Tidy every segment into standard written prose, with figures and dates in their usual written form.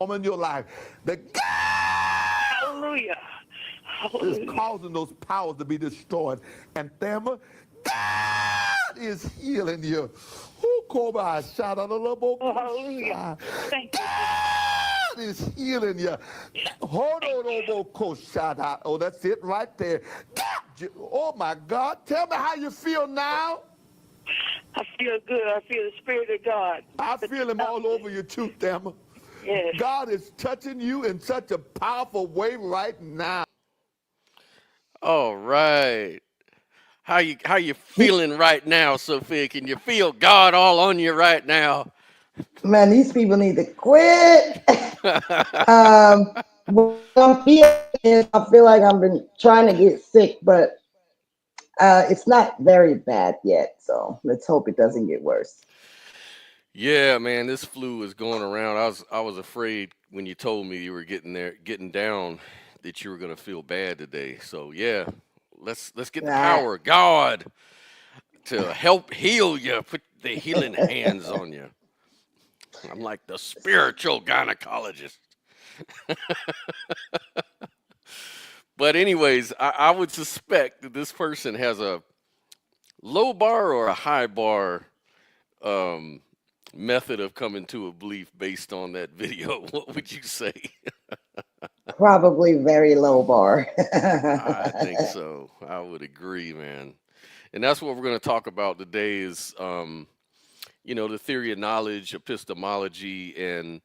transforming your life. The God Hallelujah. is Hallelujah. causing those powers to be destroyed. And Thelma, God is healing you. Who called by a shout out a little more? Oh, hallelujah. Thank you. God is healing you. Hold on, oh, that's it right there. God, oh my God, tell me how you feel now. I feel good. I feel the Spirit of God. I feel him all over you too, Thelma. Yes. God is touching you in such a powerful way right now. All right. How you feeling right now, Sophia? Can you feel God all on you right now? Man, these people need to quit. What I'm feeling is I feel like I've been trying to get sick, but it's not very bad yet. So let's hope it doesn't get worse. Yeah, man, this flu is going around. I was afraid when you told me you were getting down, that you were gonna feel bad today. So yeah, let's get the power of God to help heal you. Put the healing hands on you. I'm like the spiritual gynecologist. But anyways, I would suspect that this person has a low bar or a high bar method of coming to a belief based on that video. What would you say? Probably very low bar. I think so. I would agree, man. And that's what we're going to talk about today is, the theory of knowledge, epistemology, and,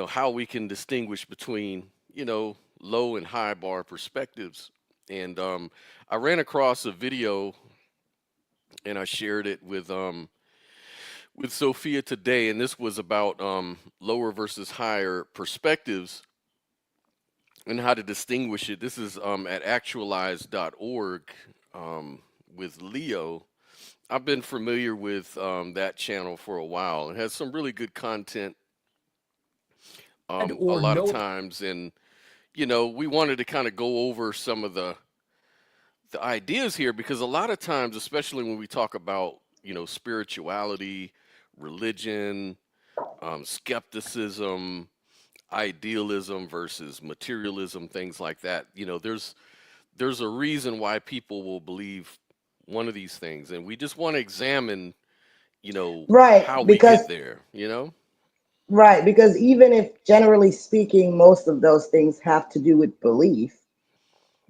how we can distinguish between, low and high bar perspectives. And I ran across a video and I shared it with Sophia today. And this was about lower versus higher perspectives and how to distinguish it. This is at actualize.org with Leo. I've been familiar with that channel for a while. It has some really good content a lot of times. And, we wanted to kind of go over some of the ideas here because a lot of times, especially when we talk about, spirituality, religion, skepticism, idealism versus materialism, things like that. There's a reason why people will believe one of these things, and we just want to examine, right, how we get there, Right, because even if generally speaking, most of those things have to do with belief,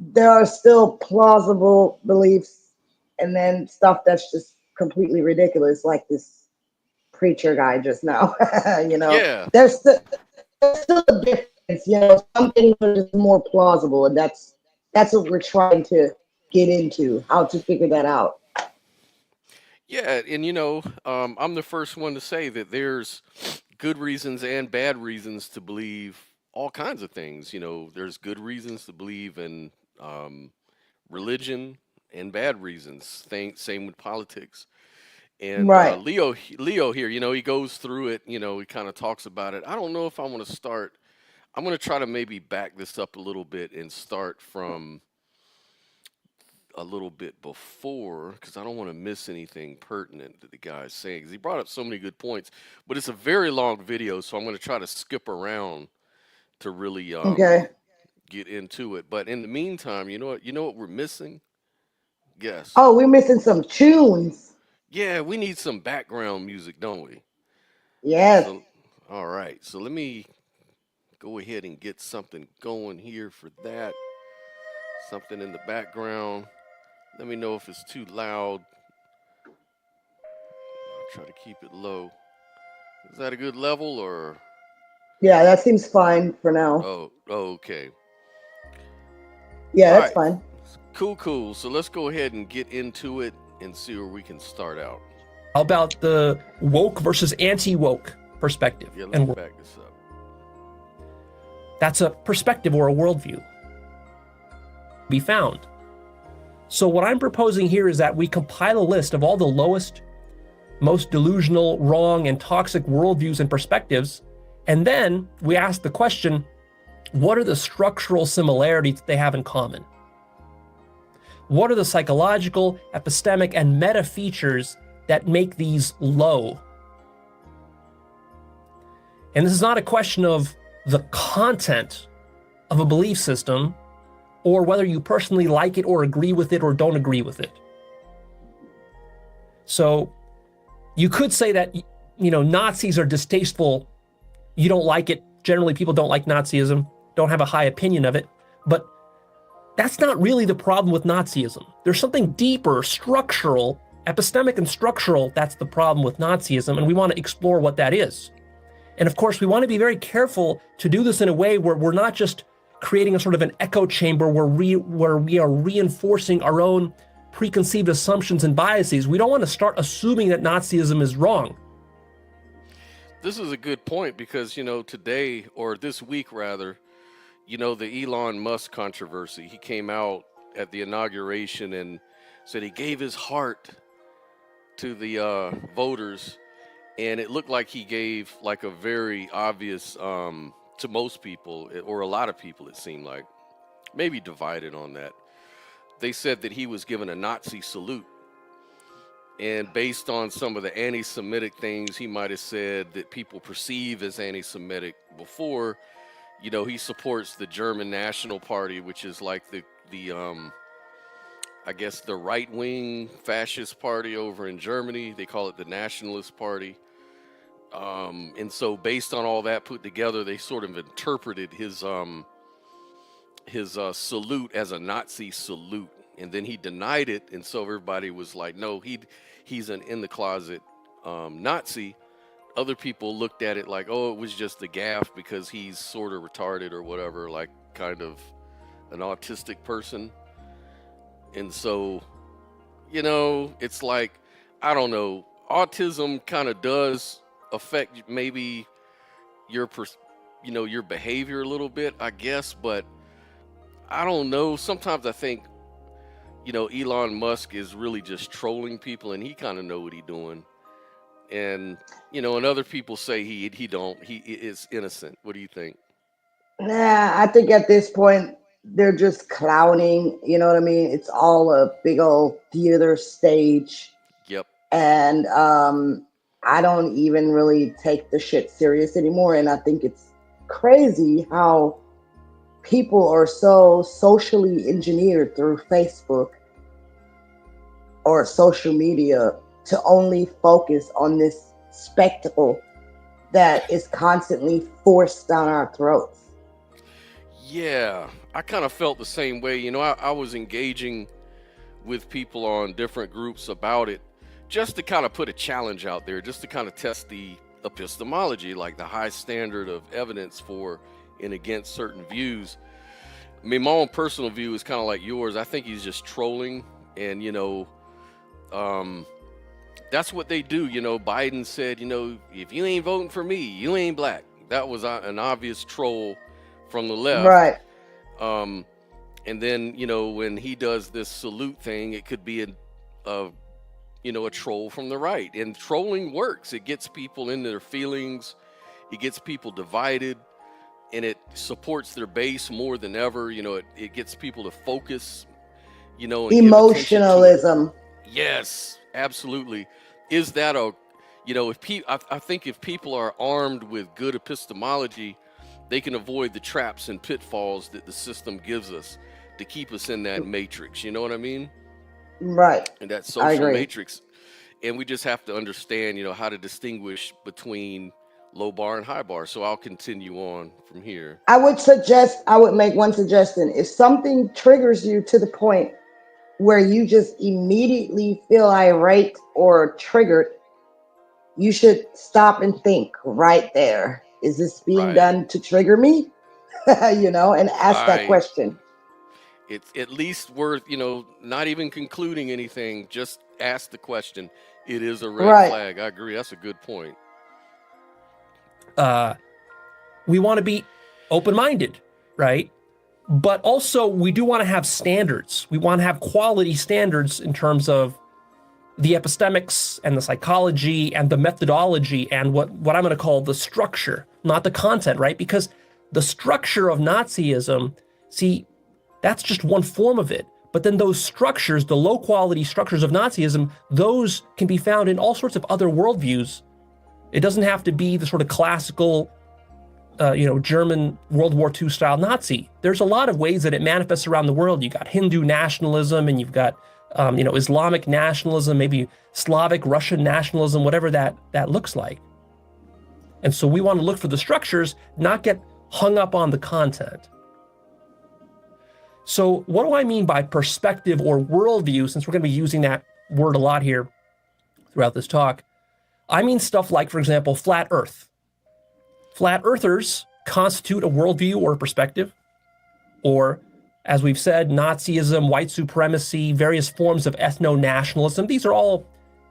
there are still plausible beliefs and then stuff that's just completely ridiculous, like this preacher guy just now. Yeah. There's still a difference. Some things are just more plausible, and that's what we're trying to get into, how to figure that out. Yeah, and I'm the first one to say that there's good reasons and bad reasons to believe all kinds of things. There's good reasons to believe in religion and bad reasons. Same with politics. And right. Leo here, he goes through it, he kind of talks about it. I don't know if I want to start. I'm going to try to maybe back this up a little bit and start from a little bit before, because I don't want to miss anything pertinent that the guy's saying, because he brought up so many good points. But it's a very long video, so I'm going to try to skip around to really get into it. But in the meantime, you know what we're missing? Guess. Oh, we're missing some tunes. Yeah, we need some background music, don't we? Yes. So, all right. So let me go ahead and get something going here for that. Something in the background. Let me know if it's too loud. I'll try to keep it low. Is that a good level or? Yeah, that seems fine for now. Oh, okay. Yeah, that's fine. Cool. So let's go ahead and get into it and see where we can start out. How about the woke versus anti-woke perspective? Yeah, let's back this up. That's a perspective or a worldview. Be found. So what I'm proposing here is that we compile a list of all the lowest, most delusional, wrong, and toxic worldviews and perspectives, and then we ask the question, what are the structural similarities they have in common? What are the psychological, epistemic, and meta features that make these low? And this is not a question of the content of a belief system, or whether you personally like it or agree with it or don't agree with it. So you could say that, Nazis are distasteful. You don't like it. Generally, people don't like Nazism, don't have a high opinion of it. But that's not really the problem with Nazism. There's something deeper, structural, epistemic and structural, that's the problem with Nazism, and we want to explore what that is. And of course, we want to be very careful to do this in a way where we're not just creating a sort of an echo chamber where we are reinforcing our own preconceived assumptions and biases. We don't want to start assuming that Nazism is wrong. This is a good point because, today, or this week rather, the Elon Musk controversy, he came out at the inauguration and said he gave his heart to the voters, and it looked like he gave like a very obvious, to most people, or a lot of people it seemed like, maybe divided on that. They said that he was given a Nazi salute. And based on some of the anti-Semitic things he might have said that people perceive as anti-Semitic before, he supports the German National Party, which is like the I guess the right-wing fascist party over in Germany. They call it the Nationalist Party. And so based on all that put together, they sort of interpreted his salute as a Nazi salute. And then he denied it, and so everybody was like, no, he's an in-the-closet Nazi. Other people looked at it like, oh, it was just a gaffe because he's sort of retarded or whatever, like kind of an autistic person. And so, it's like, I don't know, autism kind of does affect maybe your behavior a little bit, I guess, but I don't know. Sometimes I think, Elon Musk is really just trolling people, and he kind of know what he's doing. And, and other people say he don't. He is innocent. What do you think? Nah, I think at this point, they're just clowning. You know what I mean? It's all a big old theater stage. Yep. And I don't even really take the shit serious anymore. And I think it's crazy how people are so socially engineered through Facebook or social media to only focus on this spectacle that is constantly forced down our throats. Yeah, I kind of felt the same way. I was engaging with people on different groups about it just to kind of put a challenge out there, just to kind of test the epistemology, like the high standard of evidence for and against certain views. I mean, my own personal view is kind of like yours. I think he's just trolling, and that's what they do. Biden said, if you ain't voting for me, you ain't black. That was an obvious troll from the left. Right. And then, when he does this salute thing, it could be a troll from the right. And trolling works. It gets people into their feelings. It gets people divided. And it supports their base more than ever. It gets people to focus, and emotionalism. Yes, absolutely. Is that I think if people are armed with good epistemology, they can avoid the traps and pitfalls that the system gives us to keep us in that matrix. You know what I mean? Right. And that social matrix. And we just have to understand, how to distinguish between low bar and high bar. So I'll continue on from here. I would make one suggestion. If something triggers you to the point where you just immediately feel irate or triggered, you should stop and think right there. Is this being done to trigger me? And ask that question. It's at least worth, not even concluding anything, just ask the question. It is a red flag. I agree. That's a good point. We want to be open-minded, right? But also we do want to have standards. We want to have quality standards in terms of the epistemics and the psychology and the methodology and what I'm going to call the structure, not the content, right? Because the structure of Nazism, see, that's just one form of it. But then those structures, the low quality structures of Nazism, those can be found in all sorts of other worldviews. It doesn't have to be the sort of classical German World War II style Nazi. There's a lot of ways that it manifests around the world. You got Hindu nationalism, and you've got Islamic nationalism, maybe Slavic Russian nationalism, whatever that looks like. And so we want to look for the structures, not get hung up on the content. So what do I mean by perspective or worldview, since we're going to be using that word a lot here throughout this talk? I mean stuff like, for example, flat Earth. Flat earthers constitute a worldview or a perspective, or, as we've said, Nazism, white supremacy, various forms of ethno-nationalism. These are all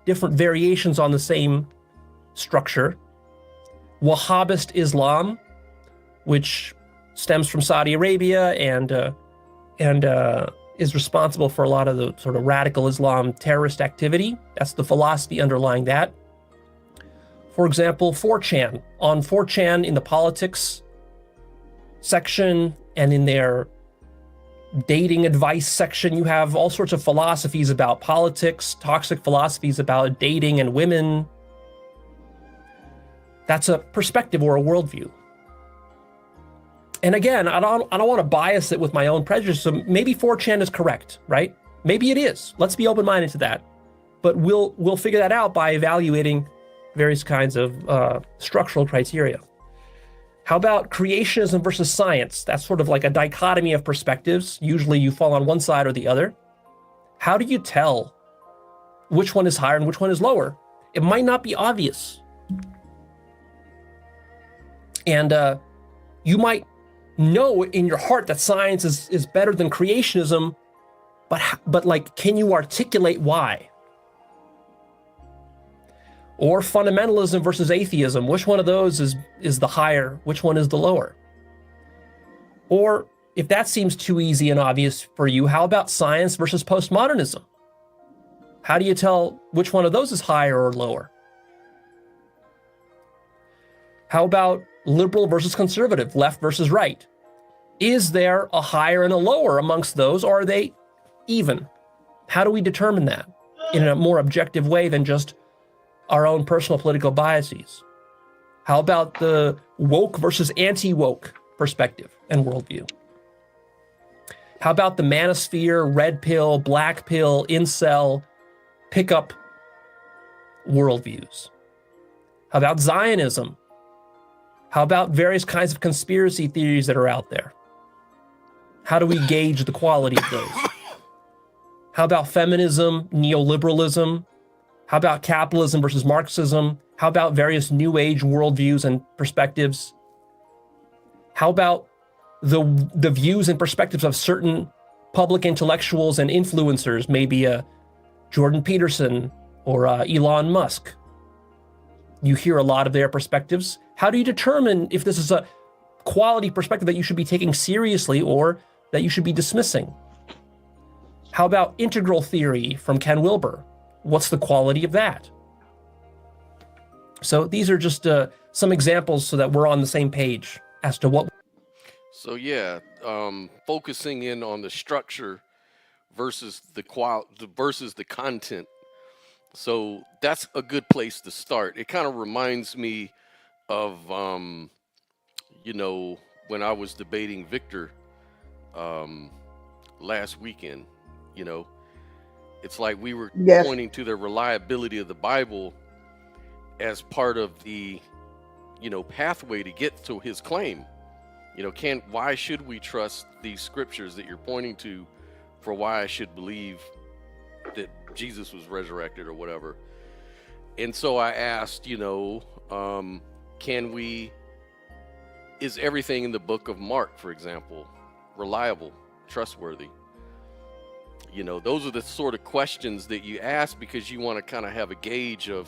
different variations on the same structure. Wahhabist Islam, which stems from Saudi Arabia and is responsible for a lot of the sort of radical Islam terrorist activity. That's the philosophy underlying that. For example, 4chan. On 4chan, in the politics section and in their dating advice section, you have all sorts of philosophies about politics, toxic philosophies about dating and women. That's a perspective or a worldview. And again, I don't want to bias it with my own prejudice. So maybe 4chan is correct, right? Maybe it is. Let's be open-minded to that. But we'll figure that out by evaluating various kinds of structural criteria. How about creationism versus science? That's sort of like a dichotomy of perspectives. Usually you fall on one side or the other. How do you tell which one is higher and which one is lower? It might not be obvious. And you might know in your heart that science is better than creationism, but like, can you articulate why? Or fundamentalism versus atheism. Which one of those is the higher? Which one is the lower? Or if that seems too easy and obvious for you, how about science versus postmodernism? How do you tell which one of those is higher or lower? How about liberal versus conservative, left versus right? Is there a higher and a lower amongst those, or are they even? How do we determine that in a more objective way than just our own personal political biases? How about the woke versus anti-woke perspective and worldview? How about the manosphere, red pill, black pill, incel, pickup worldviews? How about Zionism? How about various kinds of conspiracy theories that are out there? How do we gauge the quality of those? How about feminism, neoliberalism? How about capitalism versus Marxism? How about various New Age worldviews and perspectives? How about the views and perspectives of certain public intellectuals and influencers, maybe Jordan Peterson or Elon Musk? You hear a lot of their perspectives. How do you determine if this is a quality perspective that you should be taking seriously or that you should be dismissing? How about integral theory from Ken Wilber? What's the quality of that? So these are just some examples so that we're on the same page as to what. So yeah, focusing in on the structure versus the content. So that's a good place to start. It kind of reminds me of when I was debating Victor last weekend. It's like we were pointing to the reliability of the Bible as part of the, pathway to get to his claim. Why should we trust these scriptures that you're pointing to for why I should believe that Jesus was resurrected or whatever? And so I asked, is everything in the book of Mark, for example, reliable, trustworthy? Those are the sort of questions that you ask because you want to kind of have a gauge of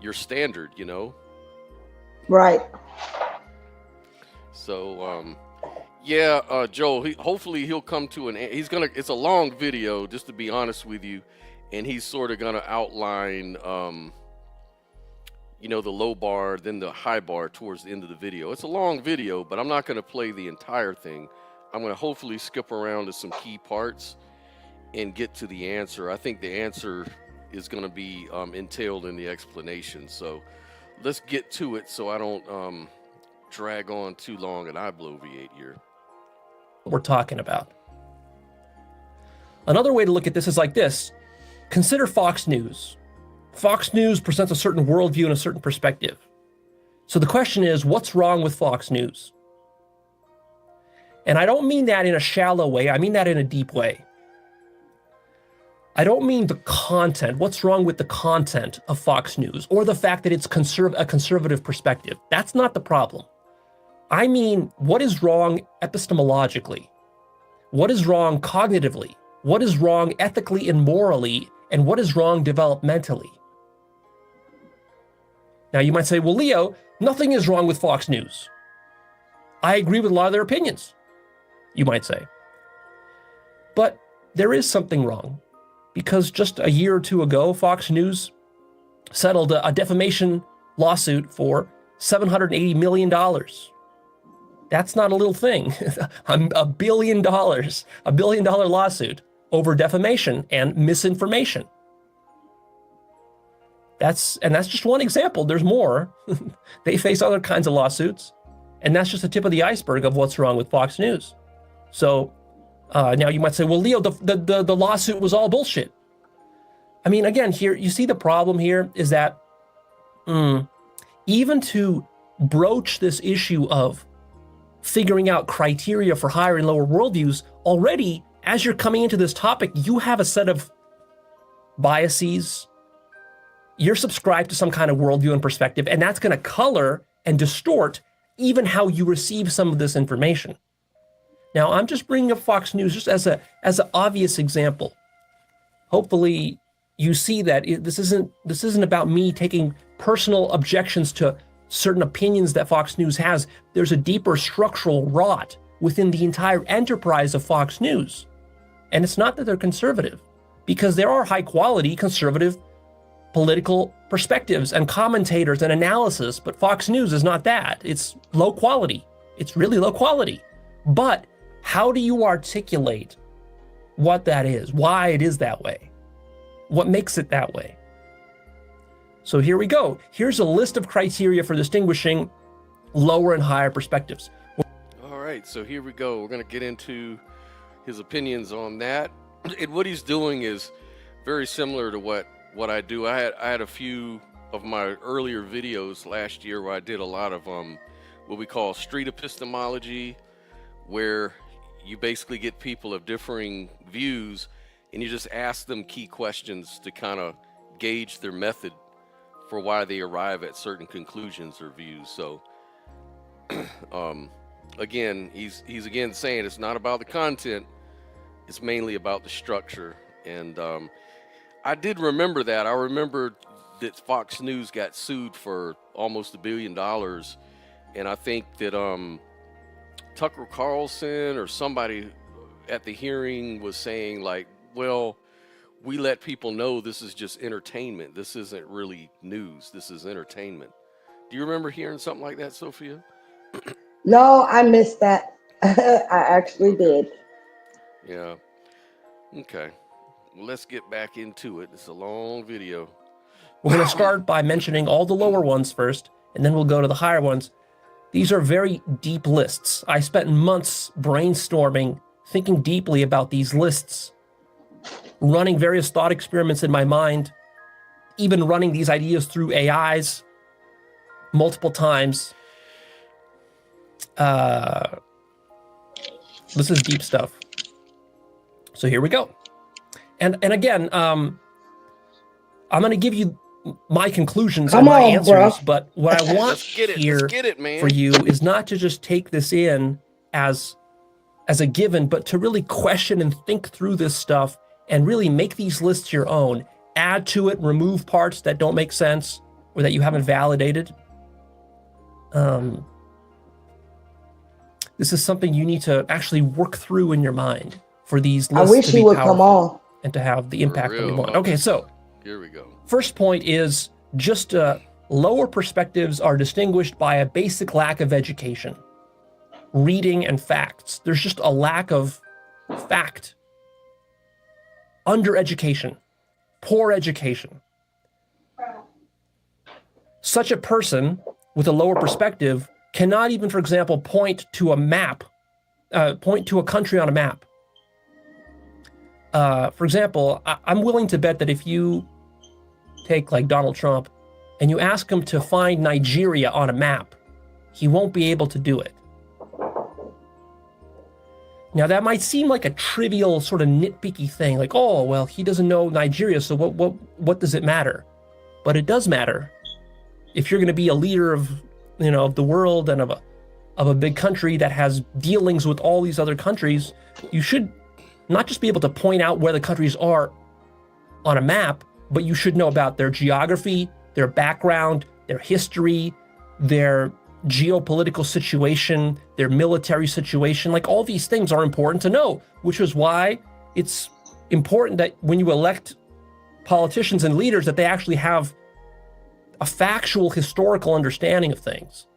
your standard, Right. So, Joel, hopefully he'll come to it's a long video, just to be honest with you. And he's sort of going to outline, the low bar, then the high bar towards the end of the video. It's a long video, but I'm not going to play the entire thing. I'm going to hopefully skip around to some key parts and get to the answer. I think the answer is going to be entailed in the explanation. So let's get to it so I don't drag on too long and I bloviate here. We're talking about. Another way to look at this is like this. Consider Fox News. Fox News presents a certain worldview and a certain perspective. So the question is, what's wrong with Fox News? And I don't mean that in a shallow way. I mean that in a deep way. I don't mean the content. What's wrong with the content of Fox News or the fact that it's a conservative perspective? That's not the problem. I mean, what is wrong epistemologically? What is wrong cognitively? What is wrong ethically and morally? And what is wrong developmentally? Now you might say, well, Leo, nothing is wrong with Fox News. I agree with a lot of their opinions, you might say. But there is something wrong, because just a year or two ago, Fox News settled a defamation lawsuit for $780 million. That's not a little thing. $1 billion lawsuit over defamation and misinformation. That's just one example. There's more. They face other kinds of lawsuits, and that's just the tip of the iceberg of what's wrong with Fox News. So now you might say, well, Leo, the lawsuit was all bullshit. I mean, again, here, you see the problem here is that even to broach this issue of figuring out criteria for higher and lower worldviews, already, as you're coming into this topic, you have a set of biases. You're subscribed to some kind of worldview and perspective, and that's going to color and distort even how you receive some of this information. Now, I'm just bringing up Fox News just as an obvious example. Hopefully, you see that this isn't about me taking personal objections to certain opinions that Fox News has. There's a deeper structural rot within the entire enterprise of Fox News. And it's not that they're conservative, because there are high-quality conservative political perspectives and commentators and analysis, but Fox News is not that. It's low quality. It's really low quality. But how do you articulate what that is, why it is that way, what makes it that way? So here we go. Here's a list of criteria for distinguishing lower and higher perspectives. All right, so here we go. We're going to get into his opinions on that. And what he's doing is very similar to what I do. I had a few of my earlier videos last year where I did a lot of what we call street epistemology, where you basically get people of differing views and you just ask them key questions to kind of gauge their method for why they arrive at certain conclusions or views. So again, he's again saying it's not about the content, it's mainly about the structure. And I did remember that. I remember that Fox News got sued for almost $1 billion. And I think that Tucker Carlson or somebody at the hearing was saying, like, well, we let people know this is just entertainment. This isn't really news. This is entertainment. Do you remember hearing something like that, Sophia? No, I missed that. I actually did. Yeah. Okay. Well, let's get back into it. It's a long video. We're going to start by mentioning all the lower ones first, and then we'll go to the higher ones. These are very deep lists. I spent months brainstorming, thinking deeply about these lists, running various thought experiments in my mind, even running these ideas through AIs multiple times. This is deep stuff. So here we go. And again, I'm going to give you my conclusions and my answers, bro. But what I want here for you is not to just take this in as a given, but to really question and think through this stuff and really make these lists your own. Add to it, remove parts that don't make sense or that you haven't validated. This is something you need to actually work through in your mind for these lists. I wish he would come on and to have the impact that we want. Okay, so here we go. First point is just lower perspectives are distinguished by a basic lack of education, reading, and facts. There's just a lack of fact. Under education, poor education. Such a person with a lower perspective cannot even, for example, point to a map, point to a country on a map. For example, I'm willing to bet that if you take like Donald Trump and you ask him to find Nigeria on a map, he won't be able to do it. Now that might seem like a trivial sort of nitpicky thing, like, oh, well, he doesn't know Nigeria, so what does it matter? But it does matter. If you're going to be a leader of, of the world and of a big country that has dealings with all these other countries, you should not just be able to point out where the countries are on a map, but you should know about their geography, their background, their history, their geopolitical situation, their military situation. Like, all these things are important to know, which is why it's important that when you elect politicians and leaders, that they actually have a factual historical understanding of things.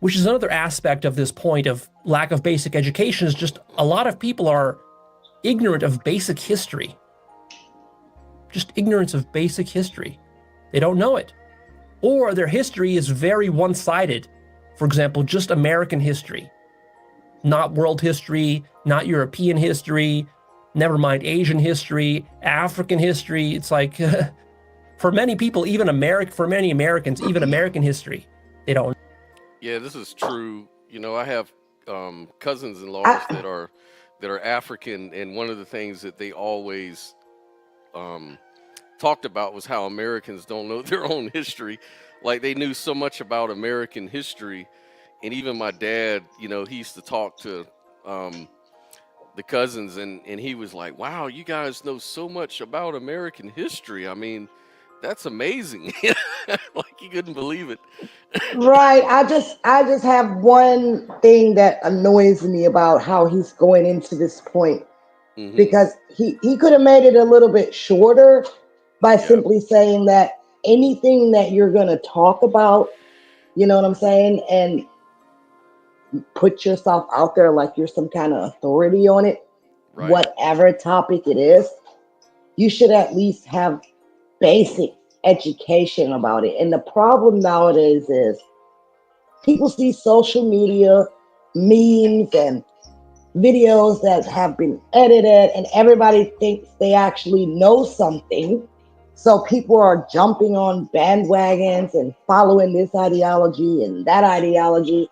Which is another aspect of this point of lack of basic education, is just a lot of people are ignorant of basic history. Just ignorance of basic history. They don't know it. Or their history is very one-sided. For example, just American history, not world history, not European history, never mind Asian history, African history. It's like, for many people, for many Americans, even American history, they don't. Yeah, this is true. I have cousins-in-laws that are African, and one of the things that they always talked about was how Americans don't know their own history. Like, they knew so much about American history, and even my dad, he used to talk to the cousins, and he was like, "Wow, you guys know so much about American history. I mean, that's amazing." Like, he couldn't believe it. Right. I just have one thing that annoys me about how he's going into this point, Mm-hmm. because he could have made it a little bit shorter by simply saying that anything that you're going to talk about, you know what I'm saying, and put yourself out there like you're some kind of authority on it, Right. whatever topic it is, you should at least have basic education about it. And the problem nowadays is people see social media memes and videos that have been edited, and everybody thinks they actually know something. So people are jumping on bandwagons and following this ideology and that ideology,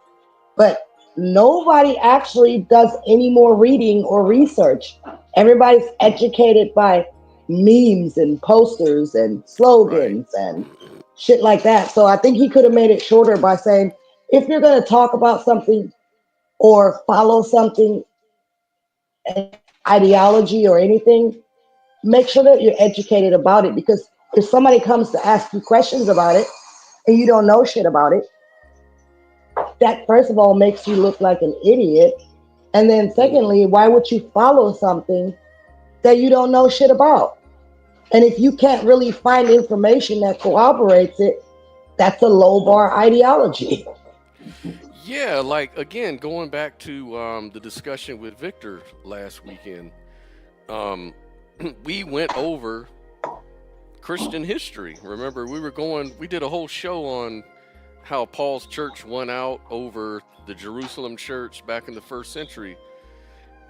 but nobody actually does any more reading or research. Everybody's educated by memes and posters and slogans and shit like that. So I think he could have made it shorter by saying, if you're going to talk about something or follow something, ideology or anything, make sure that you're educated about it. Because if somebody comes to ask you questions about it and you don't know shit about it, that first of all makes you look like an idiot. And then secondly, why would you follow something that you don't know shit about? And if you can't really find information that corroborates it, that's a low bar ideology. Yeah, like, again, going back to the discussion with Victor last weekend, we went over Christian history. Remember, we did a whole show on how Paul's church won out over the Jerusalem church back in the 1st century.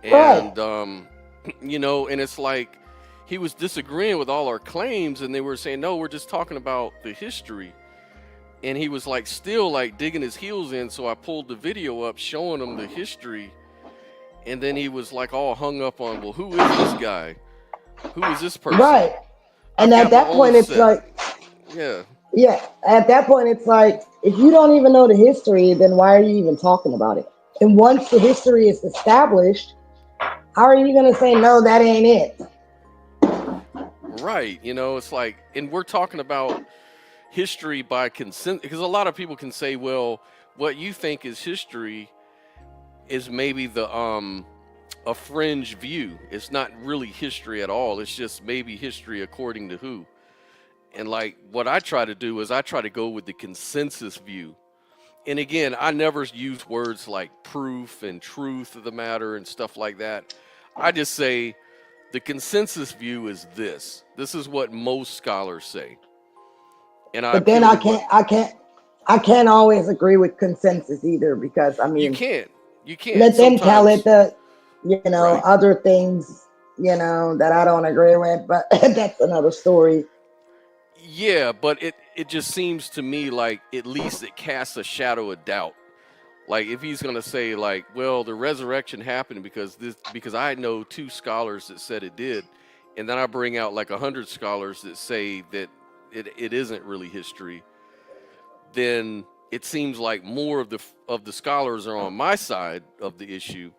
And, and it's like, he was disagreeing with all our claims, and they were saying, no, we're just talking about the history. And he was like, still like digging his heels in. So I pulled the video up showing him the history. And then he was like all hung up on, well, who is this guy? Who is this person? Right. And at that point, it's like, yeah, at that point, it's like, if you don't even know the history, then why are you even talking about it? And once the history is established, how are you going to say, no, that ain't it? Right. It's like, and we're talking about history by consent, because a lot of people can say, well, what you think is history is maybe a fringe view. It's not really history at all. It's just maybe history according to who. And like, what I try to do is I try to go with the consensus view. And again, I never use words like proof and truth of the matter and stuff like that. I just say the consensus view is this. This is what most scholars say. And but then I I can't always agree with consensus either, because I mean, you can't let them tell it sometimes. the Right. other things that I don't agree with, but that's another story. Yeah, but it just seems to me like at least it casts a shadow of doubt. Like if he's gonna say like, well, the resurrection happened because I know 2 scholars that said it did, and then I bring out like 100 scholars that say that it isn't really history, then it seems like more of the scholars are on my side of the issue.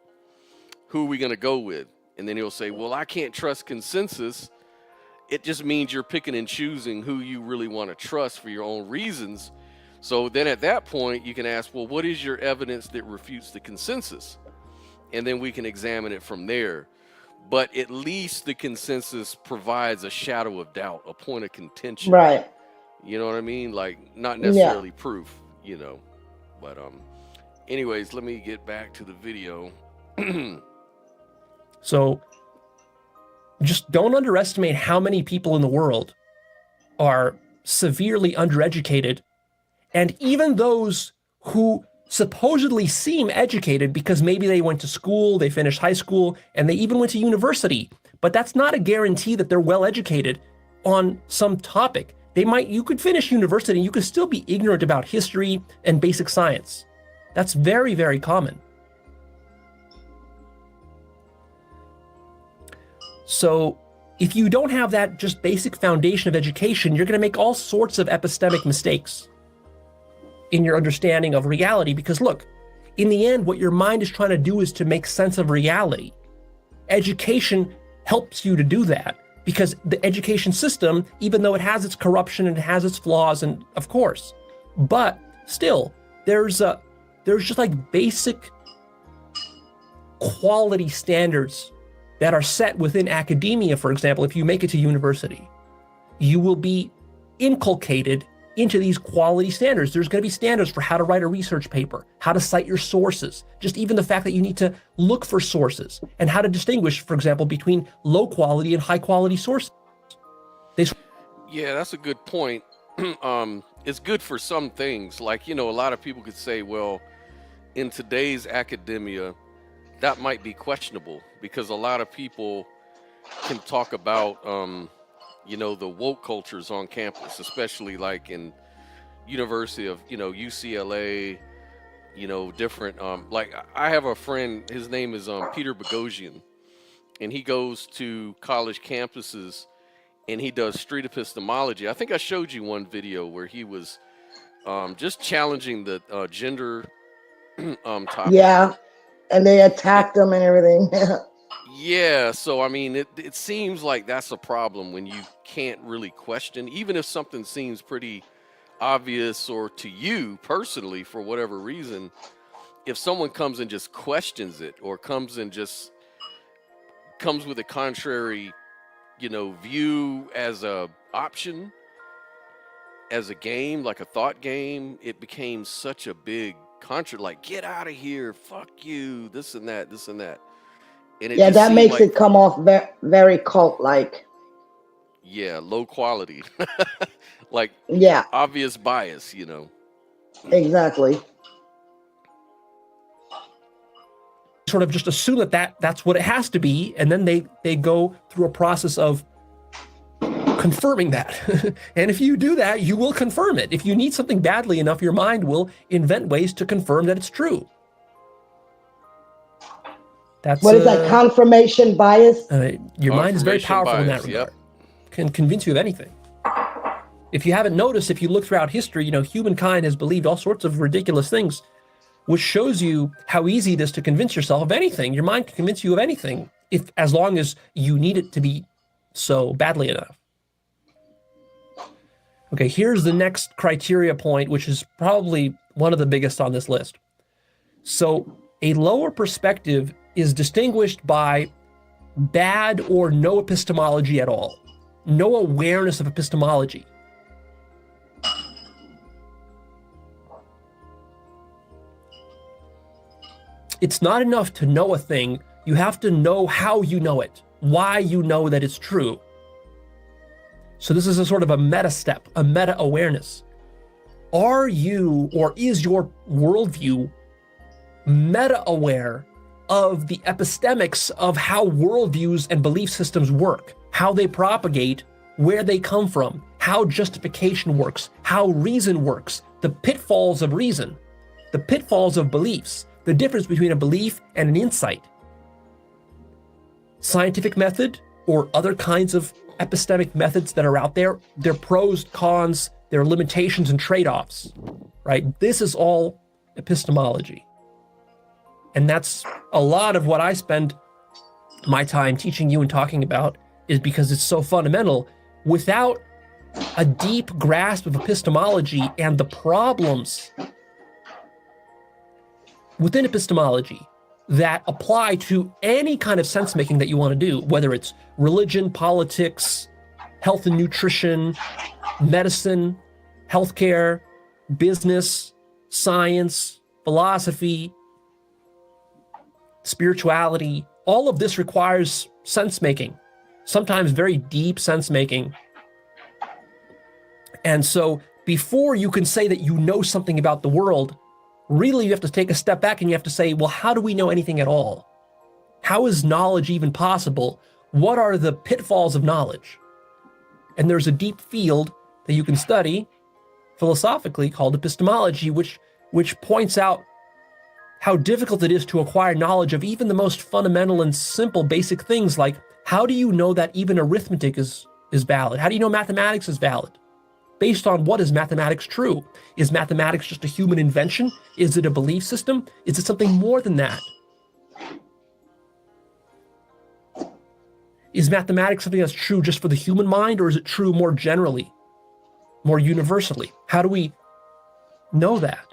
Who are we gonna go with? And then he'll say, well, I can't trust consensus. It just means you're picking and choosing who you really want to trust for your own reasons. So then at that point, you can ask, well, what is your evidence that refutes the consensus? And then we can examine it from there. But at least the consensus provides a shadow of doubt, a point of contention. Right. You know what I mean? Like not necessarily proof, But anyways, let me get back to the video. So just don't underestimate how many people in the world are severely undereducated. And even those who supposedly seem educated because maybe they went to school, they finished high school, and they even went to university, but that's not a guarantee that they're well educated on some topic. You could finish university and you could still be ignorant about history and basic science. That's very, very common. So if you don't have that just basic foundation of education, you're going to make all sorts of epistemic mistakes in your understanding of reality. Because look, in the end, what your mind is trying to do is to make sense of reality. Education helps you to do that, because the education system, even though it has its corruption and it has its flaws, and of course, but still, there's just like basic quality standards that are set within academia. For example, if you make it to university, you will be inculcated into these quality standards. There's going to be standards for how to write a research paper, how to cite your sources, just even the fact that you need to look for sources, and how to distinguish, for example, between low quality and high quality sources. Yeah, that's a good point. It's good for some things. Like, a lot of people could say, well, in today's academia, that might be questionable because a lot of people can talk about, the woke cultures on campus, especially like in University of, UCLA, different, like I have a friend, his name is Peter Boghossian, and he goes to college campuses and he does street epistemology. I think I showed you one video where he was just challenging the gender topic. Yeah, and they attacked them and everything. Yeah, so I mean, it seems like that's a problem when you can't really question, even if something seems pretty obvious, or to you personally, for whatever reason, if someone comes and just questions it, or comes with a contrary, view as a option, as a game, like a thought game, it became such a big like, get out of here, fuck you, this and that, this and that. And yeah, that makes it come off very cult-like. Yeah, low quality. Like, yeah, obvious bias, Exactly. Sort of just assume that's what it has to be, and then they go through a process of confirming that. And if you do that, you will confirm it. If you need something badly enough, your mind will invent ways to confirm that it's true. That's what is that? Confirmation bias? Your mind is very powerful bias, in that regard. Yep. Can convince you of anything. If you haven't noticed, if you look throughout history, humankind has believed all sorts of ridiculous things, which shows you how easy it is to convince yourself of anything. Your mind can convince you of anything, as long as you need it to be so badly enough. Okay, here's the next criteria point, which is probably one of the biggest on this list. So a lower perspective is distinguished by bad or no epistemology at all, no awareness of epistemology. It's not enough to know a thing, you have to know how you know it, why you know that it's true. So this is a sort of a meta step, a meta awareness. Are you, or is your worldview meta-aware of the epistemics of how worldviews and belief systems work, how they propagate, where they come from, how justification works, how reason works, the pitfalls of reason, the pitfalls of beliefs, the difference between a belief and an insight? Scientific method or other kinds of epistemic methods that are out there, their pros, cons, their limitations and trade-offs, right? This is all epistemology. And that's a lot of what I spend my time teaching you and talking about, is because it's so fundamental. Without a deep grasp of epistemology and the problems within epistemology that apply to any kind of sense making that you want to do, whether it's religion, politics, health and nutrition, medicine, healthcare, business, science, philosophy, spirituality, all of this requires sense making, sometimes very deep sense making. And so before you can say that you know something about the world, really you have to take a step back and you have to say, well, how do we know anything at all? How is knowledge even possible? What are the pitfalls of knowledge? And there's a deep field that you can study philosophically called epistemology, which points out how difficult it is to acquire knowledge of even the most fundamental and simple basic things, like how do you know that even arithmetic is valid? How do you know mathematics is valid? Based on what is mathematics true? Is mathematics just a human invention? Is it a belief system? Is it something more than that? Is mathematics something that's true just for the human mind, or is it true more generally, more universally? How do we know that?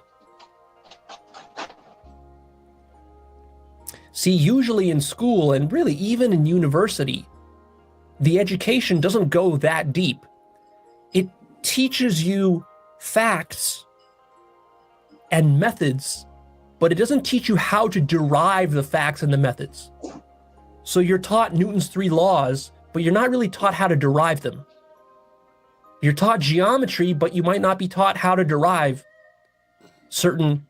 See, usually in school, and really even in university, the education doesn't go that deep. It teaches you facts and methods, but it doesn't teach you how to derive the facts and the methods. So you're taught Newton's 3 laws, but you're not really taught how to derive them. You're taught geometry, but you might not be taught how to derive certain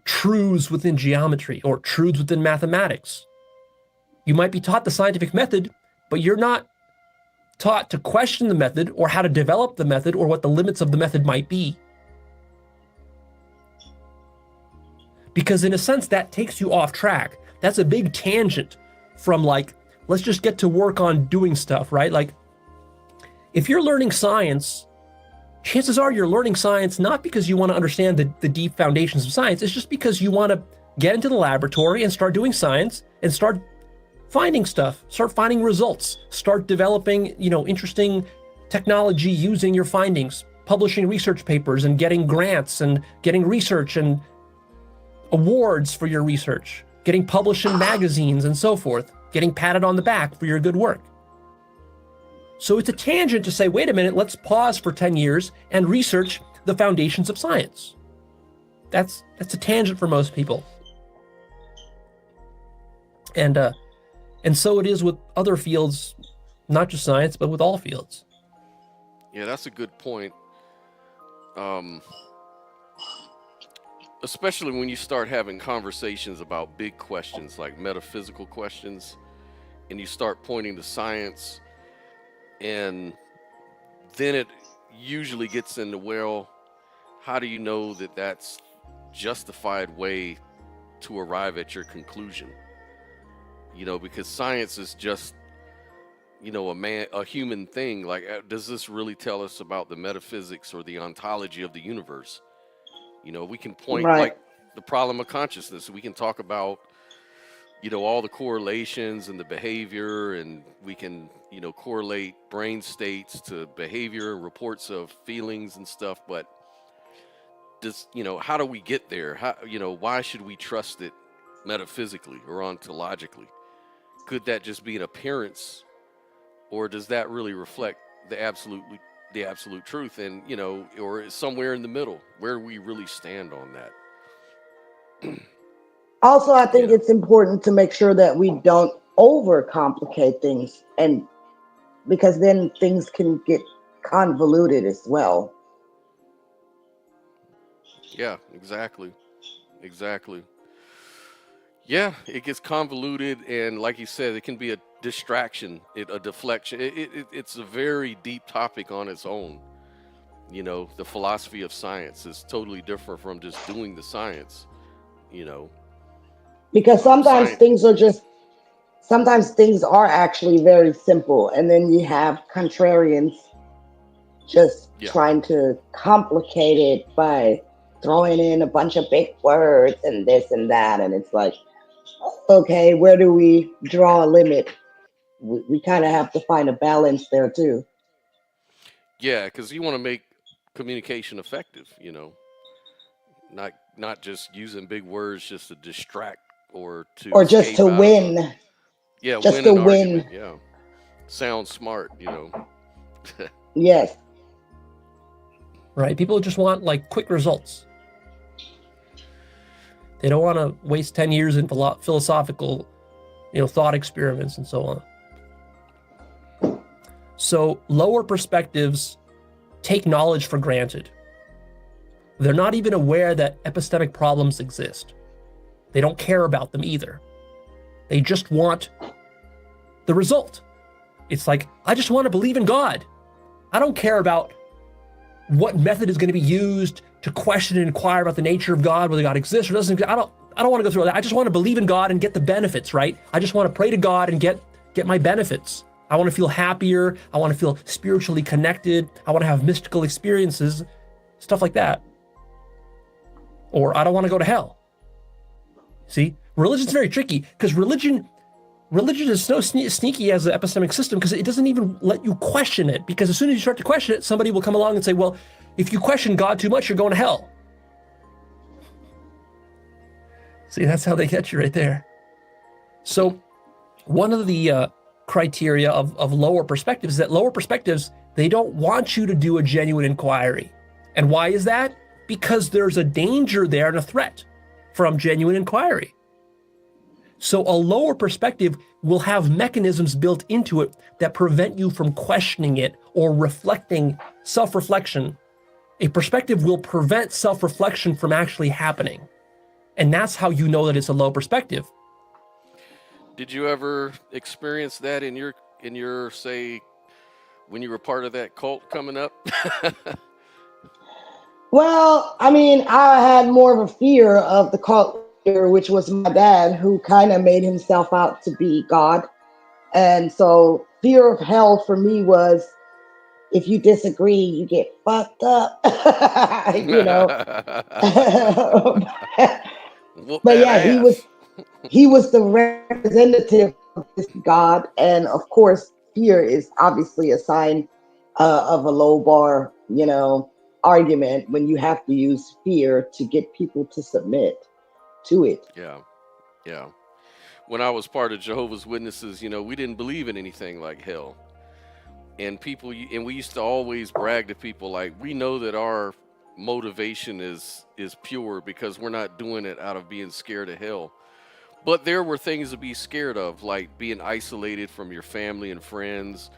truths within geometry or truths within mathematics. You might be taught the scientific method, but you're not taught to question the method or how to develop the method or what the limits of the method might be. Because in a sense, that takes you off track. That's a big tangent from like, let's just get to work on doing stuff, right? Like, if you're learning science, chances are you're learning science not because you want to understand the deep foundations of science. It's just because you want to get into the laboratory and start doing science and start finding stuff, start finding results, start developing, interesting technology using your findings, publishing research papers and getting grants and getting research and awards for your research, getting published in magazines and so forth, getting patted on the back for your good work. So it's a tangent to say, wait a minute, let's pause for 10 years and research the foundations of science. That's a tangent for most people. And so it is with other fields, not just science, but with all fields. Yeah, that's a good point. Especially when you start having conversations about big questions like metaphysical questions, and you start pointing to science, and then it usually gets into, well, how do you know that that's justified way to arrive at your conclusion? Because science is just, a human thing. Like, does this really tell us about the metaphysics or the ontology of the universe? We can point Right. like the problem of consciousness. We can talk about, all the correlations and the behavior, and we can, correlate brain states to behavior and reports of feelings and stuff. But does, how do we get there? How, why should we trust it metaphysically or ontologically? Could that just be an appearance, or does that really reflect the absolute truth? And, or somewhere in the middle, where we really stand on that. Also, I think it's important to make sure that we don't overcomplicate things, and because then things can get convoluted as well. Yeah, exactly. Exactly. Yeah, it gets convoluted, and like you said, it can be a distraction, a deflection. It's a very deep topic on its own. You know, the philosophy of science is totally different from just doing the science. You know, Because science. sometimes things are actually very simple, and then you have contrarians just Yeah, trying to complicate it by throwing in a bunch of big words and this and that, and it's like, okay, where do we draw a limit? We kind of have to find a balance there too. yeah, because you want to make communication effective. You know, not just using big words just to distract or to Or just escape to out of a win, just win to an win. argument. Yeah, sounds smart. You know. Yes. Right? People just want like quick results. They don't want to waste 10 years in philosophical, thought experiments and so on. So lower perspectives take knowledge for granted. They're not even aware that epistemic problems exist. They don't care about them either. They just want the result. It's like, I just want to believe in God. I don't care about what method is going to be used to question and inquire about the nature of God, whether God exists or doesn't exist. I don't want to go through all that. I just want to believe in God and get the benefits, right? I just want to pray to God and get my benefits. I want to feel happier. I want to feel spiritually connected. I want to have mystical experiences, stuff like that. Or I don't want to go to hell. See, religion's very tricky because religion is so sneaky as an epistemic system because it doesn't even let you question it, because as soon as you start to question it, somebody will come along and say, well, if you question God too much, you're going to hell. See, that's how they get you right there. So one of the criteria of lower perspectives is that lower perspectives, they don't want you to do a genuine inquiry. And why is that? Because there's a danger there and a threat from genuine inquiry. So a lower perspective will have mechanisms built into it that prevent you from questioning it or reflecting self-reflection. A perspective will prevent self-reflection from actually happening. And that's how you know that it's a low perspective. Did you ever experience that in your say when you were part of that cult coming up? Well, I mean, I had more of a fear of the cult leader, which was my dad, who kind of made himself out to be God. And so fear of hell for me was, if you disagree, you get fucked up. you know. Whoop But that yeah, ass. he was the representative of this God, and of course, fear is obviously a sign of a low bar, argument when you have to use fear to get people to submit to it. Yeah, yeah. When I was part of Jehovah's Witnesses, we didn't believe in anything like hell. And we used to always brag to people like, we know that our motivation is pure because we're not doing it out of being scared of hell. But there were things to be scared of, like being isolated from your family and friends,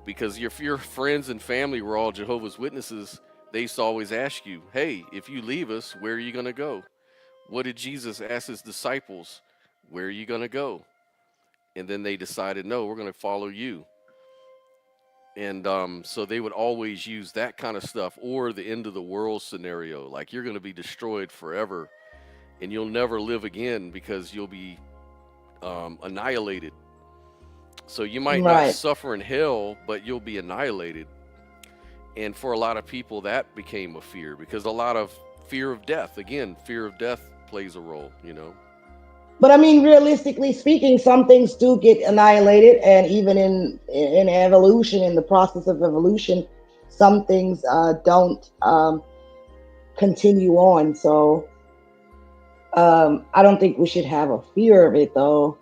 because if your friends and family were all Jehovah's Witnesses, they used to always ask you, hey, if you leave us, where are you going to go? What did Jesus ask his disciples? Where are you going to go? And then they decided, no, we're going to follow you. And so they would always use that kind of stuff, or the end of the world scenario, like you're going to be destroyed forever and you'll never live again because you'll be annihilated. So you might not Right. suffer in hell, but you'll be annihilated. And for a lot of people, that became a fear, because a lot of fear of death, again, fear of death plays a role, But I mean, realistically speaking, some things do get annihilated, and even in evolution, in the process of evolution, some things don't continue on. So I don't think we should have a fear of it, though.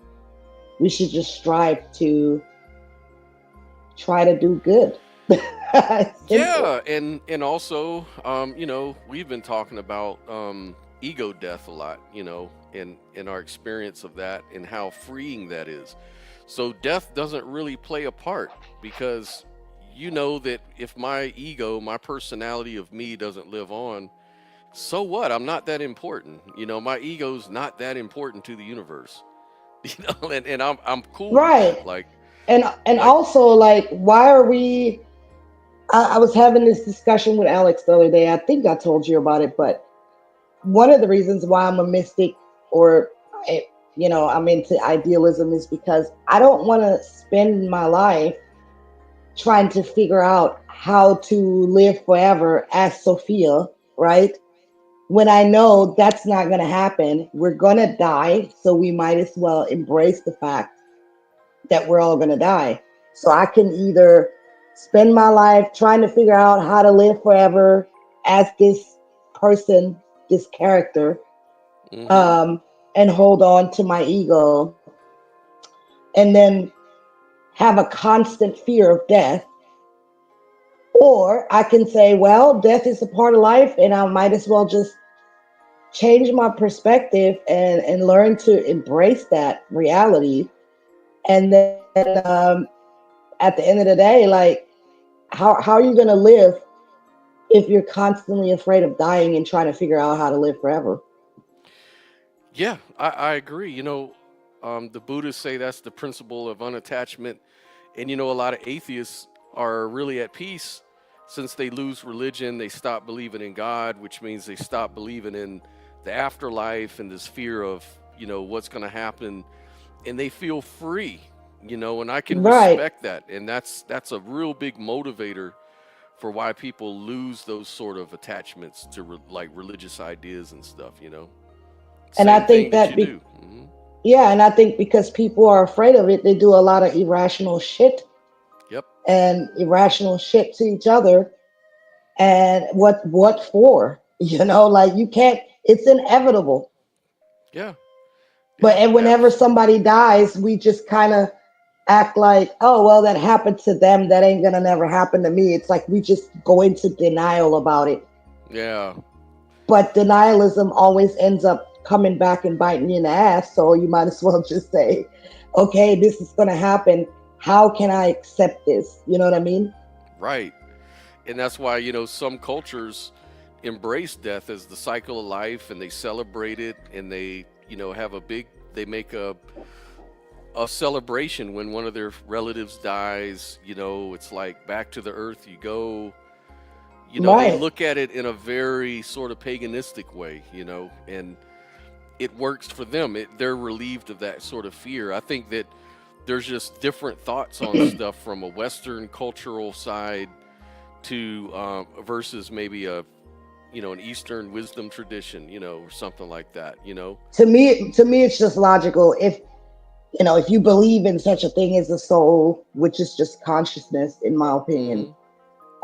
We should just strive to try to do good. Yeah, and also, we've been talking about ego death a lot, in our experience of that and how freeing that is. So death doesn't really play a part, because you know that if my ego, my personality of me doesn't live on, so what? I'm not that important. You know, my ego's not that important to the universe. You know, and I'm cool with Right. that. Like, And like, also, like, why are we, I was having this discussion with Alex the other day. I think I told you about it, but one of the reasons why I'm a mystic, or I'm into idealism, is because I don't want to spend my life trying to figure out how to live forever as Sophia, right? When I know that's not going to happen. We're going to die, so we might as well embrace the fact that we're all going to die. So I can either spend my life trying to figure out how to live forever as this person, this character, mm-hmm. and hold on to my ego, and then have a constant fear of death. Or I can say, well, death is a part of life, and I might as well just change my perspective and learn to embrace that reality. And then at the end of the day, like, how are you going to live if you're constantly afraid of dying and trying to figure out how to live forever? Yeah, I agree. You know, the Buddhists say that's the principle of unattachment. And, you know, a lot of atheists are really at peace since they lose religion. They stop believing in God, which means they stop believing in the afterlife and this fear of, you know, what's going to happen. And they feel free, you know, and I can Right. respect that. And that's a real big motivator for why people lose those sort of attachments to like religious ideas and stuff, you know. And I Same thing think that that you do. Hmm. yeah, and I think because people are afraid of it, they do a lot of irrational shit Yep. and irrational shit to each other. And what for? Like, you can't, it's inevitable. Yeah. But Yeah. and whenever somebody dies, we just kind of act like, oh well, that happened to them, that ain't gonna never happen to me. It's like we just go into denial about it. Yeah. But denialism always ends up coming back and biting you in the ass. So you might as well just say, okay, this is gonna happen. How can I accept this? You know what I mean? Right. And that's why, you know, some cultures embrace death as the cycle of life and they celebrate it and they, you know, they make a celebration when one of their relatives dies. You know, it's like back to the earth you go. You know, they Right. look at it in a very sort of paganistic way, you know, and it works for them. They're relieved of that sort of fear. I think that there's just different thoughts on stuff from a Western cultural side to versus maybe an Eastern wisdom tradition, you know, or something like that, you know. To me, it's just logical. If you believe in such a thing as a soul, which is just consciousness, in my opinion,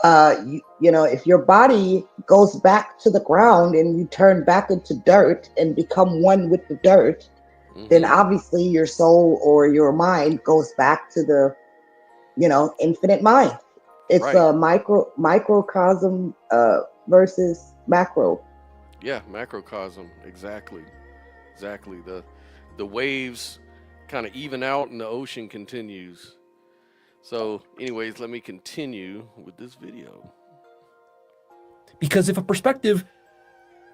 Mm-hmm. if your body goes back to the ground and you turn back into dirt and become one with the dirt, then Mm-hmm. obviously your soul or your mind goes back to the, infinite mind. It's Right. a microcosm versus macro. Yeah, macrocosm. Exactly. Exactly. The waves kind of even out and the ocean continues. So, anyways, let me continue with this video. Because if a perspective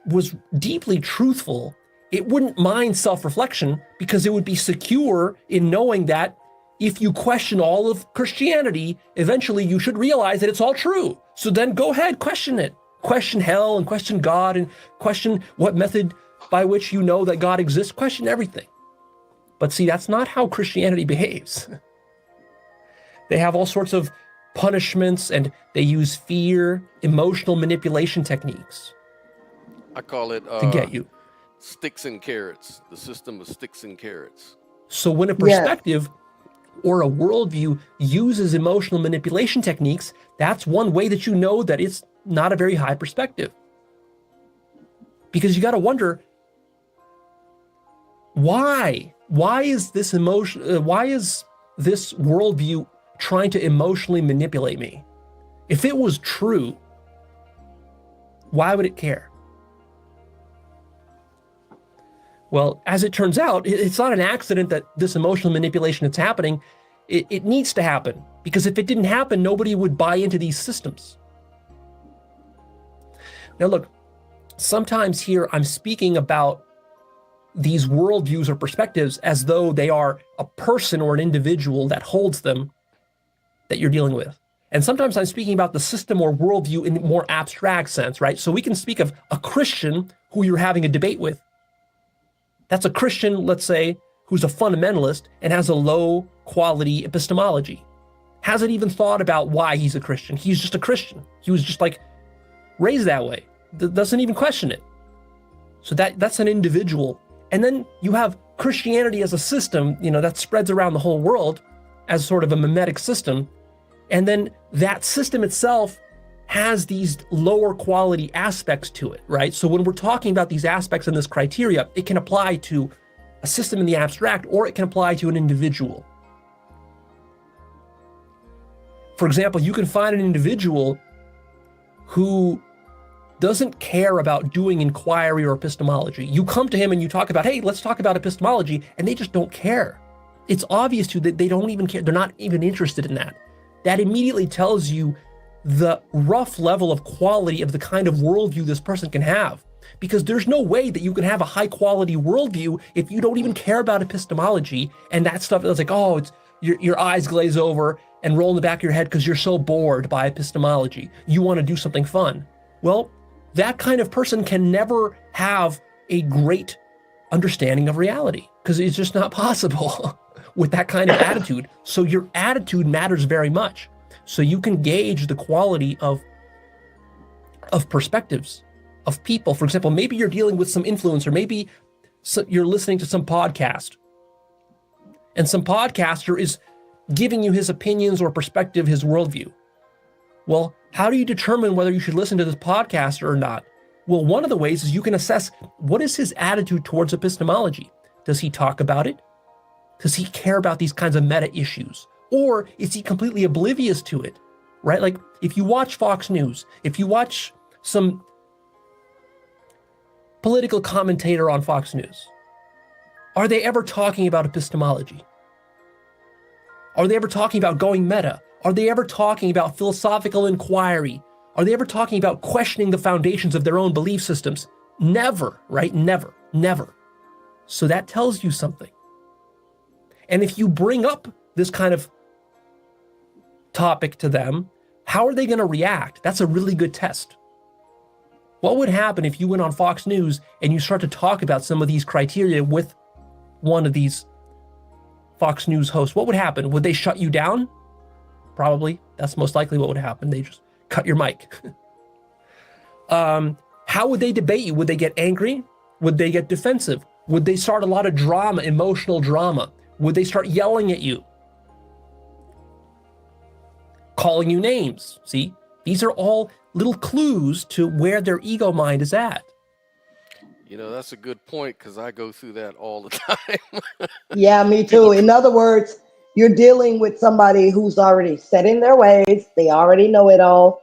was deeply truthful, it wouldn't mind self-reflection because it would be secure in knowing that if you question all of Christianity, eventually you should realize that it's all true. So then go ahead, question it. Question hell and question God and question what method by which you know that God exists. Question everything. But see, that's not how Christianity behaves. They have all sorts of punishments and they use fear, emotional manipulation techniques I call it to get you. sticks and carrots, the system of sticks and carrots. So when a Yes. perspective or a worldview uses emotional manipulation techniques, that's one way that you know that it's not a very high perspective. Because you got to wonder, why? Why is this worldview trying to emotionally manipulate me? If it was true, why would it care? Well, as it turns out, it's not an accident that this emotional manipulation that's happening. It needs to happen, because if it didn't happen, nobody would buy into these systems. Now look, sometimes here I'm speaking about these worldviews or perspectives as though they are a person or an individual that holds them that you're dealing with. And sometimes I'm speaking about the system or worldview in a more abstract sense, right? So we can speak of a Christian who you're having a debate with. That's a Christian, let's say, who's a fundamentalist and has a low quality epistemology. Hasn't even thought about why he's a Christian. He's just a Christian. He was just like raised that way. Doesn't even question it. So that's an individual. And then you have Christianity as a system, that spreads around the whole world as sort of a mimetic system. And then that system itself has these lower quality aspects to it, right? So when we're talking about these aspects and this criteria, it can apply to a system in the abstract, or it can apply to an individual. For example, you can find an individual who doesn't care about doing inquiry or epistemology. You come to him and you talk about, hey, let's talk about epistemology, and they just don't care. It's obvious to you that they don't even care. They're not even interested in that. That immediately tells you the rough level of quality of the kind of worldview this person can have. Because there's no way that you can have a high quality worldview if you don't even care about epistemology and that stuff that's like, oh, it's your eyes glaze over and roll in the back of your head because you're so bored by epistemology. You want to do something fun. Well, that kind of person can never have a great understanding of reality because it's just not possible with that kind of attitude. So your attitude matters very much. So you can gauge the quality of perspectives of people. For example, maybe you're dealing with some influencer, maybe you're listening to some podcast, and some podcaster is giving you his opinions or perspective, his worldview. Well, how do you determine whether you should listen to this podcaster or not? Well, one of the ways is you can assess what is his attitude towards epistemology. Does he talk about it? Does he care about these kinds of meta issues? Or is he completely oblivious to it, right? Like if you watch Fox News, if you watch some political commentator on Fox News, are they ever talking about epistemology? Are they ever talking about going meta? Are they ever talking about philosophical inquiry? Are they ever talking about questioning the foundations of their own belief systems? Never, right? Never, never. So that tells you something. And if you bring up this kind of topic to them, how are they going to react? That's a really good test. What would happen if you went on Fox News and you start to talk about some of these criteria with one of these Fox News hosts? What would happen? Would they shut you down? Probably. That's most likely what would happen. They just cut your mic. How would they debate you? Would they get angry? Would they get defensive? Would they start a lot of drama, emotional drama? Would they start yelling at you? Calling you names? See, these are all little clues to where their ego mind is at. That's a good point because I go through that all the time. Yeah, me too. In other words, you're dealing with somebody who's already set in their ways. They already know it all.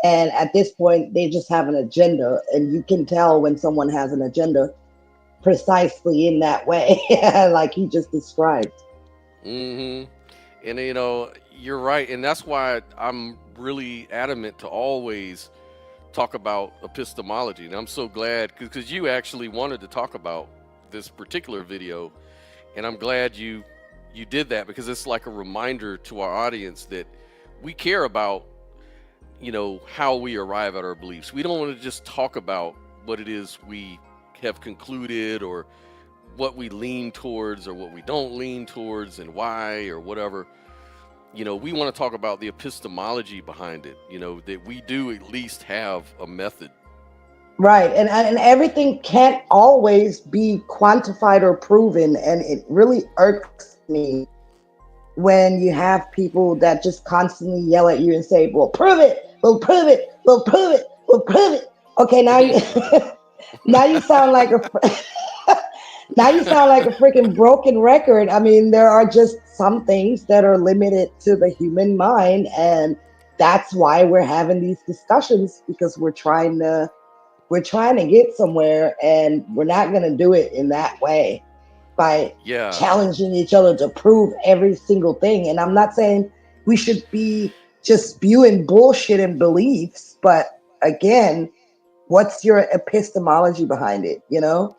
And at this point, they just have an agenda. And you can tell when someone has an agenda precisely in that way, like he just described. Mm-hmm. And, you're right. And that's why I'm really adamant to always talk about epistemology. And I'm so glad because you actually wanted to talk about this particular video. And I'm glad you did that because it's like a reminder to our audience that we care about, how we arrive at our beliefs. We don't want to just talk about what it is we have concluded or what we lean towards or what we don't lean towards and why or whatever. We want to talk about the epistemology behind it, that we do at least have a method. Right. And everything can't always be quantified or proven. And it really irks me when you have people that just constantly yell at you and say, well, prove it. We'll prove it. We'll prove it. We'll prove it. Okay, now you sound like a freaking broken record. I mean, there are just some things that are limited to the human mind, and that's why we're having these discussions, because we're trying to get somewhere, and we're not going to do it in that way by challenging each other to prove every single thing. And I'm not saying we should be just spewing bullshit and beliefs, but again, What's your epistemology behind it, you know?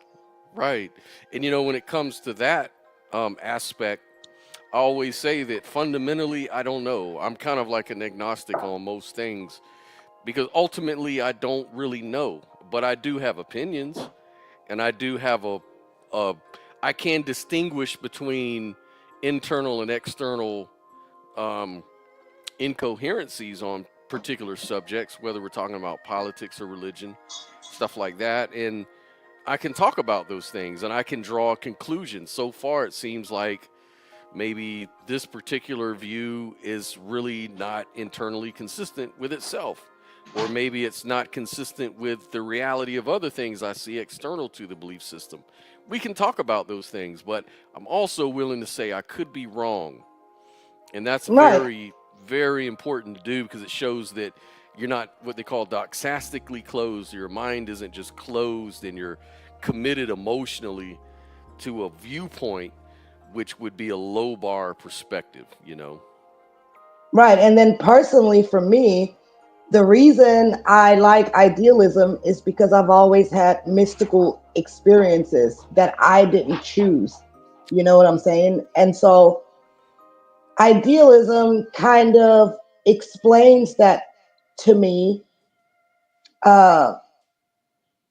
Right. And when it comes to that aspect, I always say that fundamentally, I don't know. I'm kind of like an agnostic on most things because ultimately I don't really know, but I do have opinions, and I do have I can distinguish between internal and external incoherencies on particular subjects, whether we're talking about politics or religion, stuff like that. And I can talk about those things and I can draw a conclusion. So far, it seems like maybe this particular view is really not internally consistent with itself, or maybe it's not consistent with the reality of other things I see external to the belief system. We can talk about those things, but I'm also willing to say I could be wrong. And that's Right. very, very important to do because it shows that you're not what they call doxastically closed. Your mind isn't just closed and you're committed emotionally to a viewpoint, which would be a low bar perspective, Right. And then personally for me, the reason I like idealism is because I've always had mystical experiences that I didn't choose. You know what I'm saying? And so idealism kind of explains that to me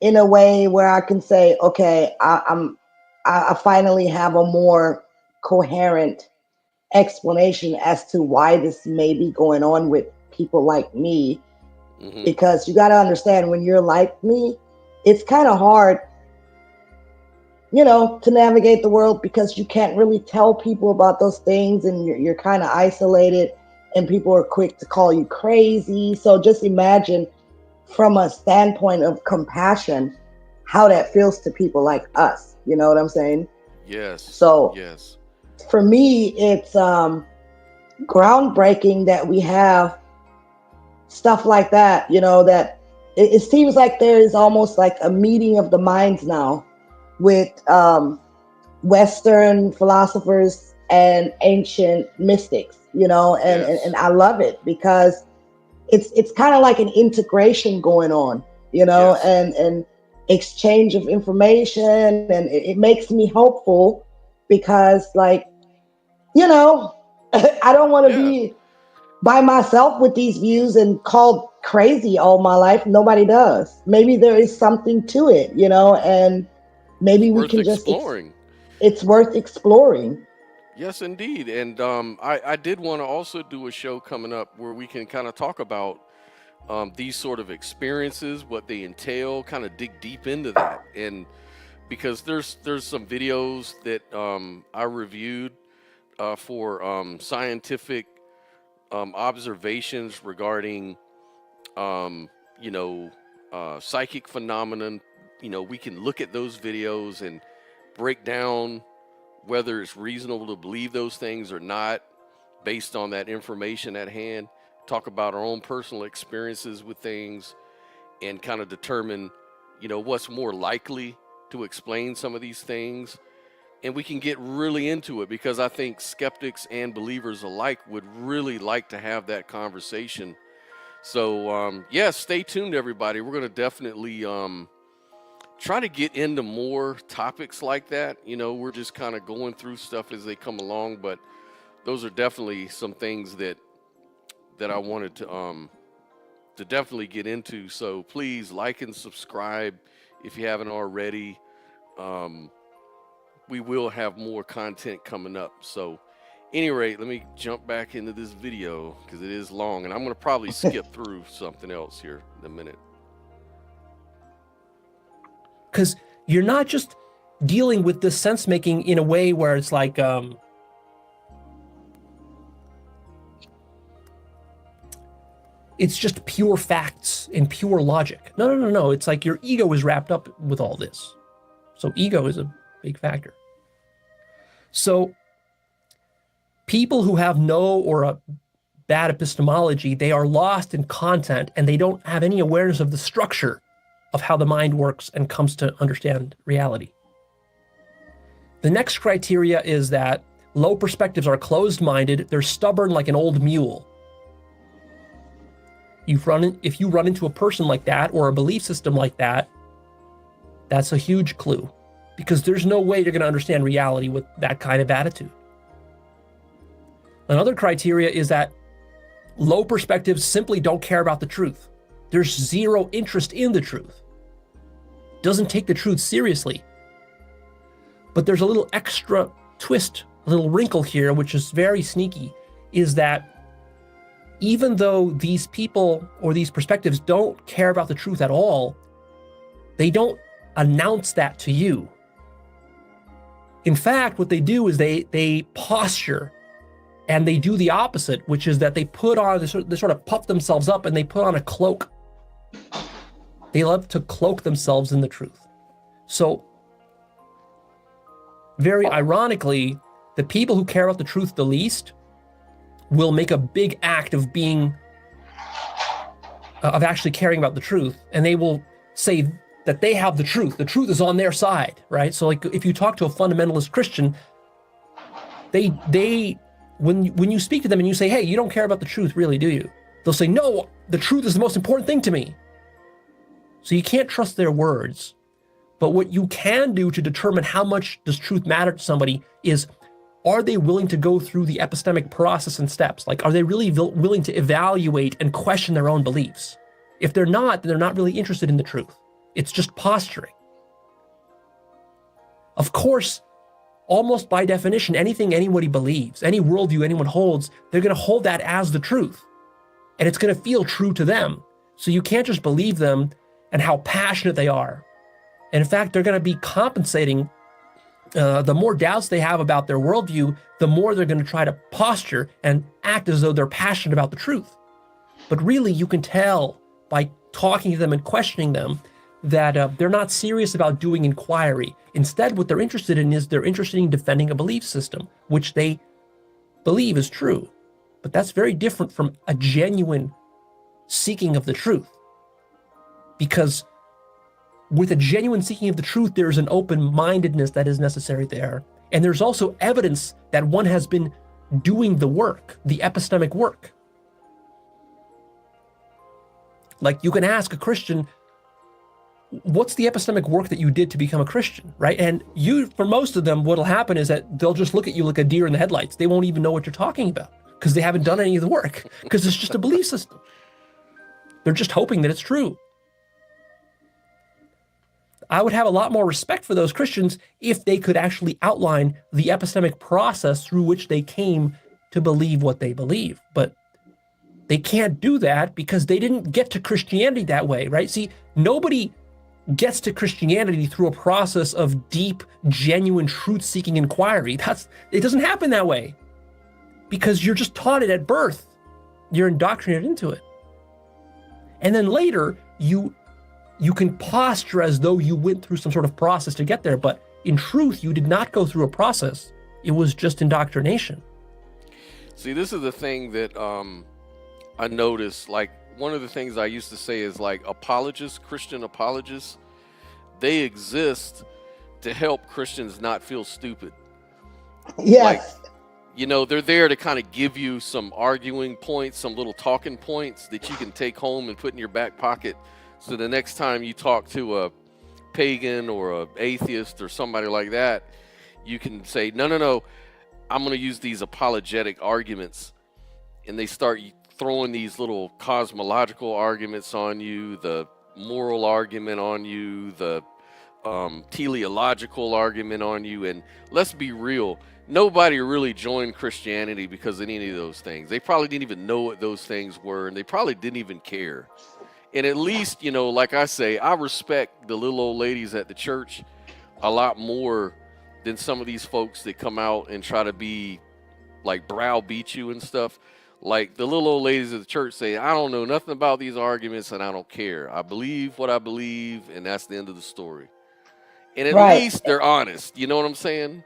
in a way where I can say, okay, I finally have a more coherent explanation as to why this may be going on with people like me. Mm-hmm. Because you got to understand, when you're like me, it's kind of hard, to navigate the world because you can't really tell people about those things, and you're kind of isolated, and people are quick to call you crazy. So just imagine, from a standpoint of compassion, how that feels to people like us. You know what I'm saying? Yes. So yes. For me, it's groundbreaking that we have stuff like that, that it seems like there is almost like a meeting of the minds now with Western philosophers and ancient mystics, and Yes. and I love it because it's kind of like an integration going on, Yes. and exchange of information, and it makes me hopeful because, like, I don't want to Yeah. be by myself with these views and called crazy all my life. Nobody does. Maybe there is something to it, and maybe It's we worth can just exploring. it's worth exploring. Yes, indeed. And I did want to also do a show coming up where we can kind of talk about these sort of experiences, what they entail, kind of dig deep into that. And because there's some videos that I reviewed for scientific observations regarding psychic phenomenon. We can look at those videos and break down whether it's reasonable to believe those things or not based on that information at hand, talk about our own personal experiences with things, and kind of determine, what's more likely to explain some of these things. And we can get really into it because I think skeptics and believers alike would really like to have that conversation. So, stay tuned, everybody. We're going to definitely try to get into more topics like that. We're just kind of going through stuff as they come along, but those are definitely some things that I wanted to definitely get into. So please like and subscribe if you haven't already. We will have more content coming up. So any rate, let me jump back into this video because it is long, and I'm going to probably skip through something else here in a minute. Because you're not just dealing with this sense making in a way where it's like it's just pure facts and pure logic. No. It's like your ego is wrapped up with all this. So ego is a big factor. So people who have no or a bad epistemology, they are lost in content and they don't have any awareness of the structure of how the mind works and comes to understand reality. The next criteria is that low perspectives are closed-minded, they're stubborn like an old mule. If you run into a person like that or a belief system like that, that's a huge clue, because there's no way you're going to understand reality with that kind of attitude. Another criteria is that low perspectives simply don't care about the truth. There's zero interest in the truth. Doesn't take the truth seriously. But there's a little extra twist, a little wrinkle here, which is very sneaky, is that even though these people or these perspectives don't care about the truth at all, they don't announce that to you. In fact, what they do is they posture, and they do the opposite, which is that they put on, they sort of puff themselves up and they put on a cloak. They love to cloak themselves in the truth. So, very ironically, the people who care about the truth the least will make a big act of actually caring about the truth, and they will say that they have the truth. The truth is on their side, right? So, like, if you talk to a fundamentalist Christian, when you speak to them and you say, hey, you don't care about the truth, really, do you? They'll say, no, the truth is the most important thing to me. So you can't trust their words. But what you can do to determine how much does truth matter to somebody is, are they willing to go through the epistemic process and steps? Like, are they really willing to evaluate and question their own beliefs? If they're not, then they're not really interested in the truth. It's just posturing. Of course, almost by definition, anything anybody believes, any worldview anyone holds, they're going to hold that as the truth. And it's going to feel true to them. So you can't just believe them and how passionate they are. And in fact, they're going to be compensating. The more doubts they have about their worldview, the more they're going to try to posture and act as though they're passionate about the truth. But really, you can tell by talking to them and questioning them that they're not serious about doing inquiry. Instead, what they're interested in is they're interested in defending a belief system, which they believe is true. But that's very different from a genuine seeking of the truth. Because with a genuine seeking of the truth, there's an open-mindedness that is necessary there. And there's also evidence that one has been doing the work, the epistemic work. Like, you can ask a Christian, what's the epistemic work that you did to become a Christian, right? And for most of them, what'll happen is that they'll just look at you like a deer in the headlights. They won't even know what you're talking about because they haven't done any of the work, because it's just a belief system. They're just hoping that it's true. I would have a lot more respect for those Christians if they could actually outline the epistemic process through which they came to believe what they believe. But they can't do that because they didn't get to Christianity that way, right? See, nobody gets to Christianity through a process of deep, genuine, truth-seeking inquiry. It doesn't happen that way because you're just taught it at birth. You're indoctrinated into it. And then later, you can posture as though you went through some sort of process to get there, but in truth, you did not go through a process. It was just indoctrination. See, this is the thing that I noticed. Like, one of the things I used to say is, like, apologists, Christian apologists, they exist to help Christians not feel stupid. Yes. Like, you know, they're there to kind of give you some arguing points, some little talking points that you can take home and put in your back pocket. So the next time you talk to a pagan or an atheist or somebody like that, you can say, no, I'm going to use these apologetic arguments. And they start throwing these little cosmological arguments on you, the moral argument on you, the teleological argument on you. And let's be real, nobody really joined Christianity because of any of those things. They probably didn't even know what those things were, and they probably didn't even care. And at least, you know, like I say, I respect the little old ladies at the church a lot more than some of these folks that come out and try to be like browbeat you and stuff. Like, the little old ladies at the church say, I don't know nothing about these arguments and I don't care. I believe what I believe, and that's the end of the story. And at least they're honest. You know what I'm saying?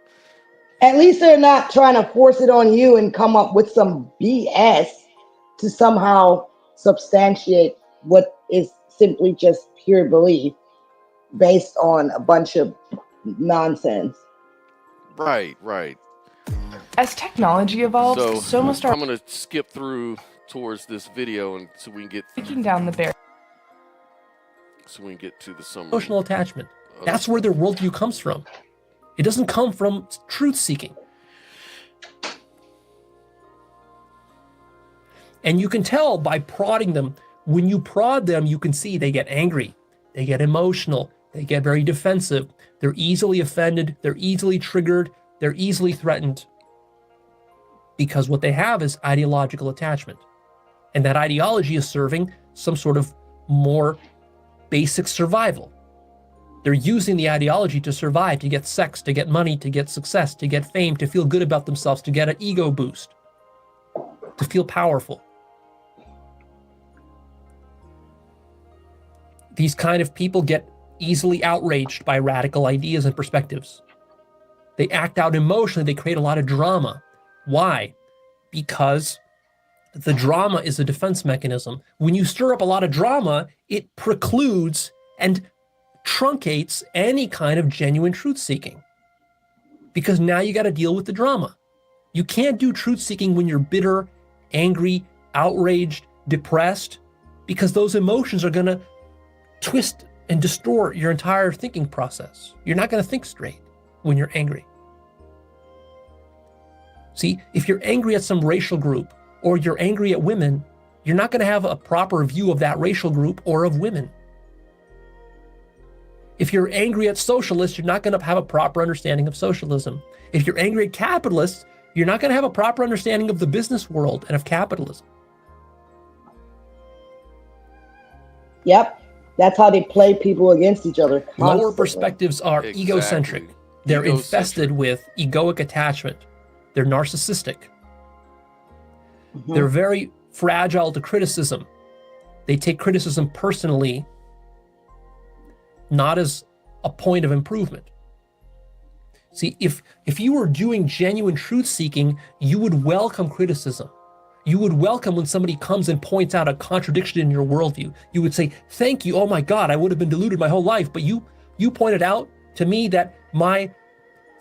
At least they're not trying to force it on you and come up with some BS to somehow substantiate what is simply just pure belief based on a bunch of nonsense. Right. As technology evolves, so must our... I'm going to skip through towards this video, and so we can get breaking down the barrier. So we can get to the summary. Emotional attachment. That's where their worldview comes from. It doesn't come from truth seeking. And you can tell by prodding them. When you prod them, you can see they get angry, they get emotional, they get very defensive, they're easily offended, they're easily triggered, they're easily threatened, because what they have is ideological attachment. And that ideology is serving some sort of more basic survival. They're using the ideology to survive, to get sex, to get money, to get success, to get fame, to feel good about themselves, to get an ego boost, to feel powerful. These kind of people get easily outraged by radical ideas and perspectives. They act out emotionally, they create a lot of drama. Why? Because the drama is a defense mechanism. When you stir up a lot of drama, it precludes and truncates any kind of genuine truth seeking. Because now you got to deal with the drama. You can't do truth seeking when you're bitter, angry, outraged, depressed, because those emotions are going to twist and distort your entire thinking process. You're not going to think straight when you're angry. See, if you're angry at some racial group or you're angry at women, you're not going to have a proper view of that racial group or of women. If you're angry at socialists, you're not going to have a proper understanding of socialism. If you're angry at capitalists, you're not going to have a proper understanding of the business world and of capitalism. Yep. That's how they play people against each other constantly. Lower perspectives are egocentric. They're infested with egoic attachment. They're narcissistic. They're very fragile to criticism. They take criticism personally, not as a point of improvement. See, if you were doing genuine truth seeking, you would welcome criticism. You would welcome when somebody comes and points out a contradiction in your worldview. You would say, thank you, oh my God, I would have been deluded my whole life, but you pointed out to me that my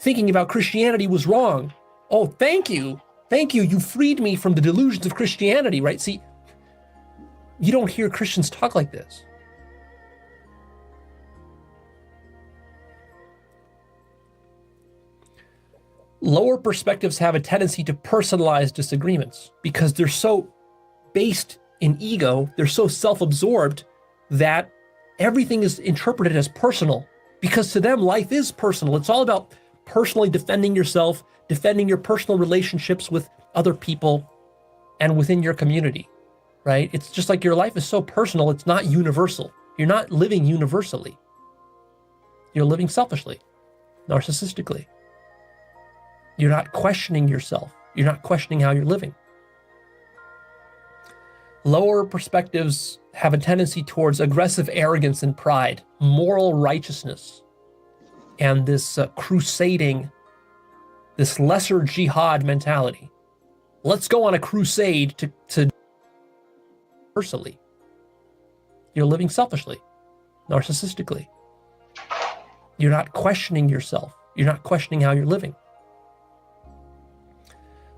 thinking about Christianity was wrong. Oh, thank you. Thank you. You freed me from the delusions of Christianity, right? See, you don't hear Christians talk like this. Lower perspectives have a tendency to personalize disagreements because they're so based in ego, they're so self-absorbed that everything is interpreted as personal, because to them, life is personal. It's all about personally defending yourself, defending your personal relationships with other people and within your community, right? It's just like your life is so personal, it's not universal. You're not living universally. You're living selfishly, narcissistically. You're not questioning yourself. You're not questioning how you're living. Lower perspectives have a tendency towards aggressive arrogance and pride, moral righteousness, and this crusading, this lesser jihad mentality. Let's go on a crusade to personally. You're living selfishly, narcissistically. You're not questioning yourself. You're not questioning how you're living.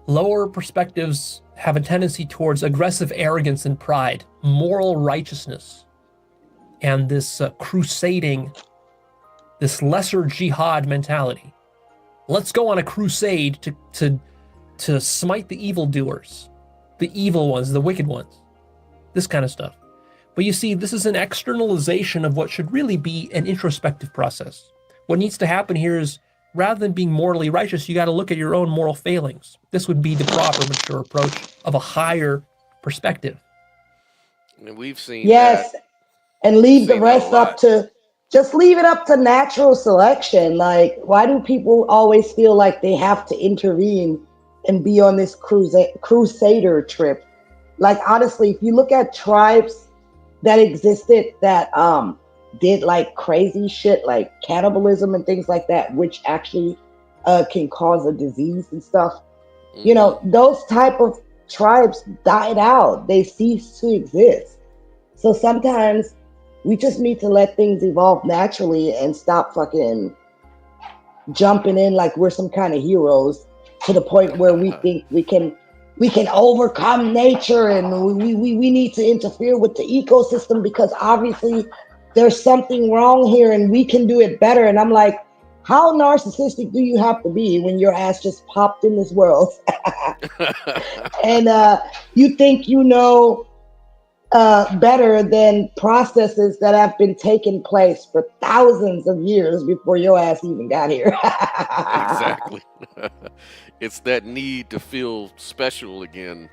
Lower perspectives have a tendency towards aggressive arrogance and pride, moral righteousness, and this crusading, this lesser jihad mentality. Let's go on a crusade to smite the evildoers, the evil ones, the wicked ones, this kind of stuff. But you see, this is an externalization of what should really be an introspective process. What needs to happen here is, rather than being morally righteous, you got to look at your own moral failings. This would be the proper, mature approach of a higher perspective. And we've seen yes, that. And leave the rest up to, just leave it up to natural selection. Like, why do people always feel like they have to intervene and be on this crusader trip? Like, honestly, if you look at tribes that existed that did like crazy shit like cannibalism and things like that, which actually can cause a disease and stuff. You know, those type of tribes died out. They ceased to exist. So sometimes we just need to let things evolve naturally and stop fucking jumping in like we're some kind of heroes to the point where we think we can we can overcome nature and we need to interfere with the ecosystem because obviously there's something wrong here and we can do it better. And I'm like, how narcissistic do you have to be when your ass just popped in this world? And you think you know better than processes that have been taking place for thousands of years before your ass even got here. Exactly. It's that need to feel special again,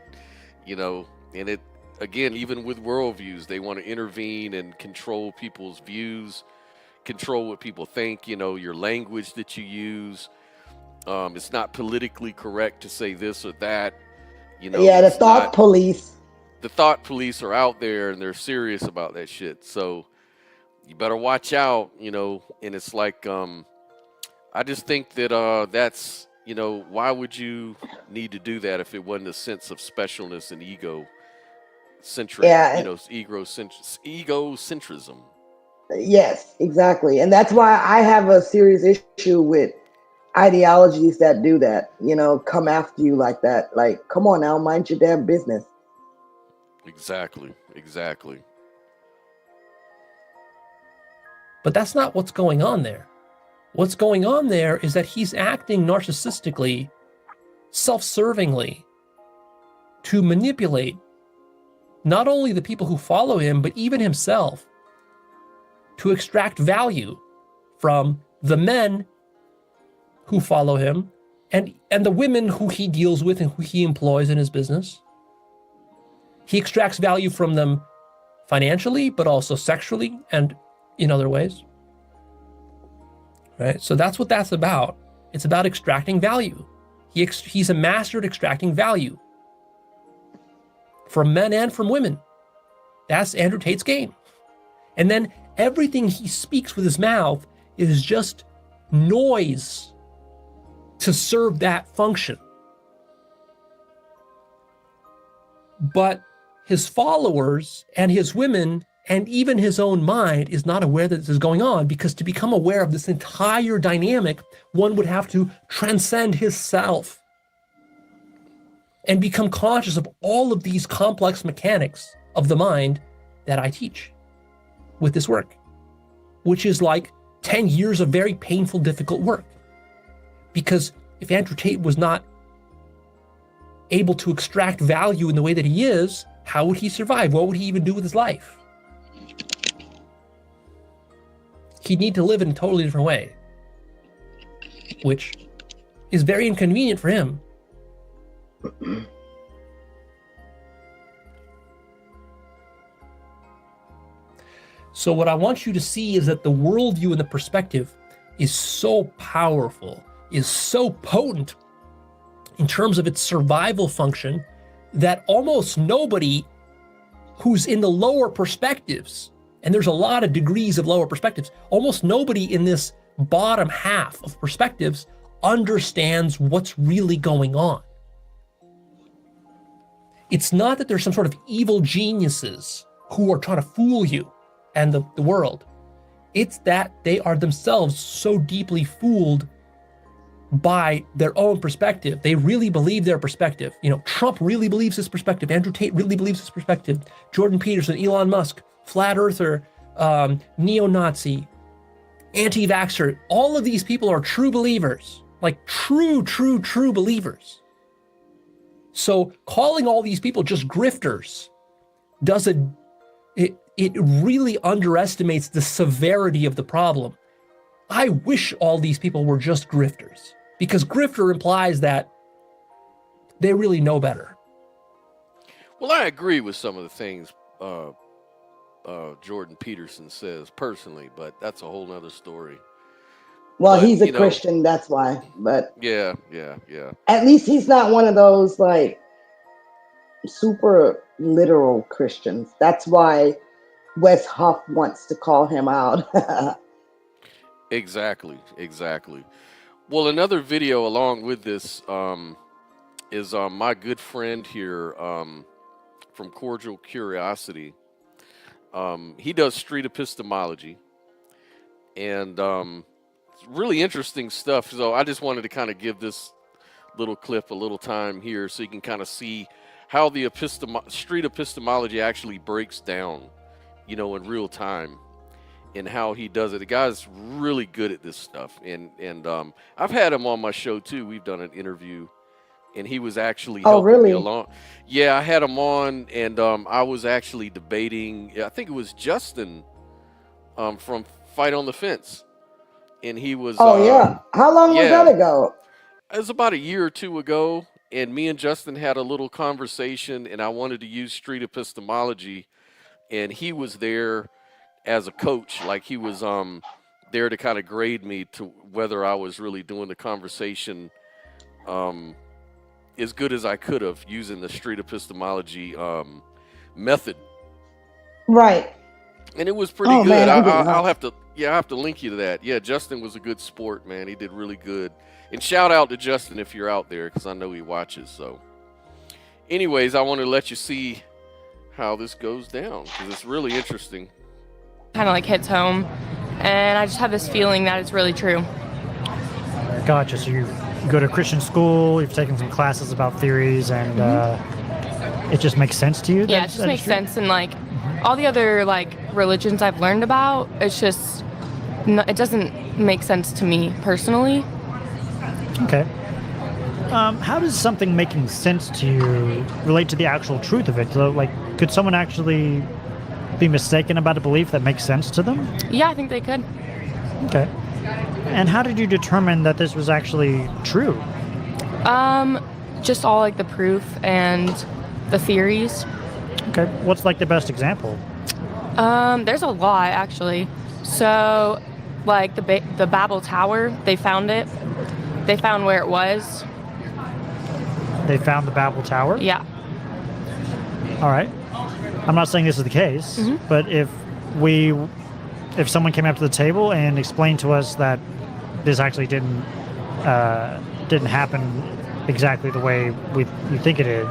you know, and it, again, even with worldviews, they want to intervene and control people's views, control what people think, you know, your language that you use. It's not politically correct to say this or that, you know. Yeah, the thought police. The thought police are out there and they're serious about that shit. So you better watch out, you know, and it's like, I just think that that's, you know, why would you need to do that if it wasn't a sense of specialness and ego-centric, Yeah. you know, egocentrism. Yes, exactly. And that's why I have a serious issue with ideologies that do that, you know, come after you like that. Like, come on now, mind your damn business. Exactly, exactly. But that's not what's going on there. What's going on there is that he's acting narcissistically, self-servingly, to manipulate not only the people who follow him, but even himself, to extract value from the men who follow him and the women who he deals with and who he employs in his business. He extracts value from them financially, but also sexually and in other ways. Right? So that's what that's about. It's about extracting value. He's a master at extracting value from men and from women. That's Andrew Tate's game. And then everything he speaks with his mouth is just noise to serve that function. But his followers and his women and even his own mind is not aware that this is going on, because to become aware of this entire dynamic, one would have to transcend his self and become conscious of all of these complex mechanics of the mind that I teach with this work, which is like 10 years of very painful, difficult work. Because if Andrew Tate was not able to extract value in the way that he is, how would he survive? What would he even do with his life? He'd need to live in a totally different way, which is very inconvenient for him. So what I want you to see is that the worldview and the perspective is so powerful, is so potent in terms of its survival function, that almost nobody who's in the lower perspectives, and there's a lot of degrees of lower perspectives, almost nobody in this bottom half of perspectives understands what's really going on. It's not that there's some sort of evil geniuses who are trying to fool you and the world. It's that they are themselves so deeply fooled by their own perspective. They really believe their perspective. You know, Trump really believes his perspective. Andrew Tate really believes his perspective. Jordan Peterson, Elon Musk, flat earther, neo-Nazi, anti-vaxxer. All of these people are true believers, like true believers. So calling all these people just grifters it really underestimates the severity of the problem. I wish all these people were just grifters, because grifter implies that they really know better. Well, I agree with some of the things Jordan Peterson says personally, but that's a whole nother story. Well, But, he's a you know, Christian, that's why. But yeah. at least he's not one of those like super literal Christians. That's why Wes Huff wants to call him out. Exactly. Well, another video along with this is my good friend here from Cordial Curiosity. He does street epistemology, and it's really interesting stuff. So I just wanted to kind of give this little clip, a little time here, so you can kind of see how the street epistemology actually breaks down, you know, in real time, and how he does it. The guy's really good at this stuff, and I've had him on my show too. We've done an interview, and he was actually helping me along. Yeah, I had him on, and I was actually debating. I think it was Justin from Fight on the Fence, and he was. Oh yeah, how long was that ago? It was about a year or two ago, and me and Justin had a little conversation, and I wanted to use street epistemology, and he was there as a coach, like he was there to kind of grade me to whether I was really doing the conversation as good as I could have using the street epistemology method. Right. And it was pretty good. Man, I'll have to link you to that. Yeah, Justin was a good sport, man. He did really good. And shout out to Justin if you're out there, because I know he watches. So anyways, I want to let you see how this goes down, because it's really interesting. Kind of like hits home, and I just have this feeling that it's really true. Gotcha. So you go to Christian school, you've taken some classes about theories, and it just makes sense to you? Yeah, it just makes sense. And like all the other like religions I've learned about, it's just, it doesn't make sense to me personally. Okay. How does something making sense to you relate to the actual truth of it? So, like, could someone actually be mistaken about a belief that makes sense to them? Yeah, I think they could. Okay. And how did you determine that this was actually true? Just all like the proof and the theories. Okay. What's like the best example? There's a lot actually. So, like the Babel Tower, they found it. They found where it was. They found the Babel Tower? Yeah. All right. I'm not saying this is the case, but if someone came up to the table and explained to us that this actually didn't happen exactly the way you think it did,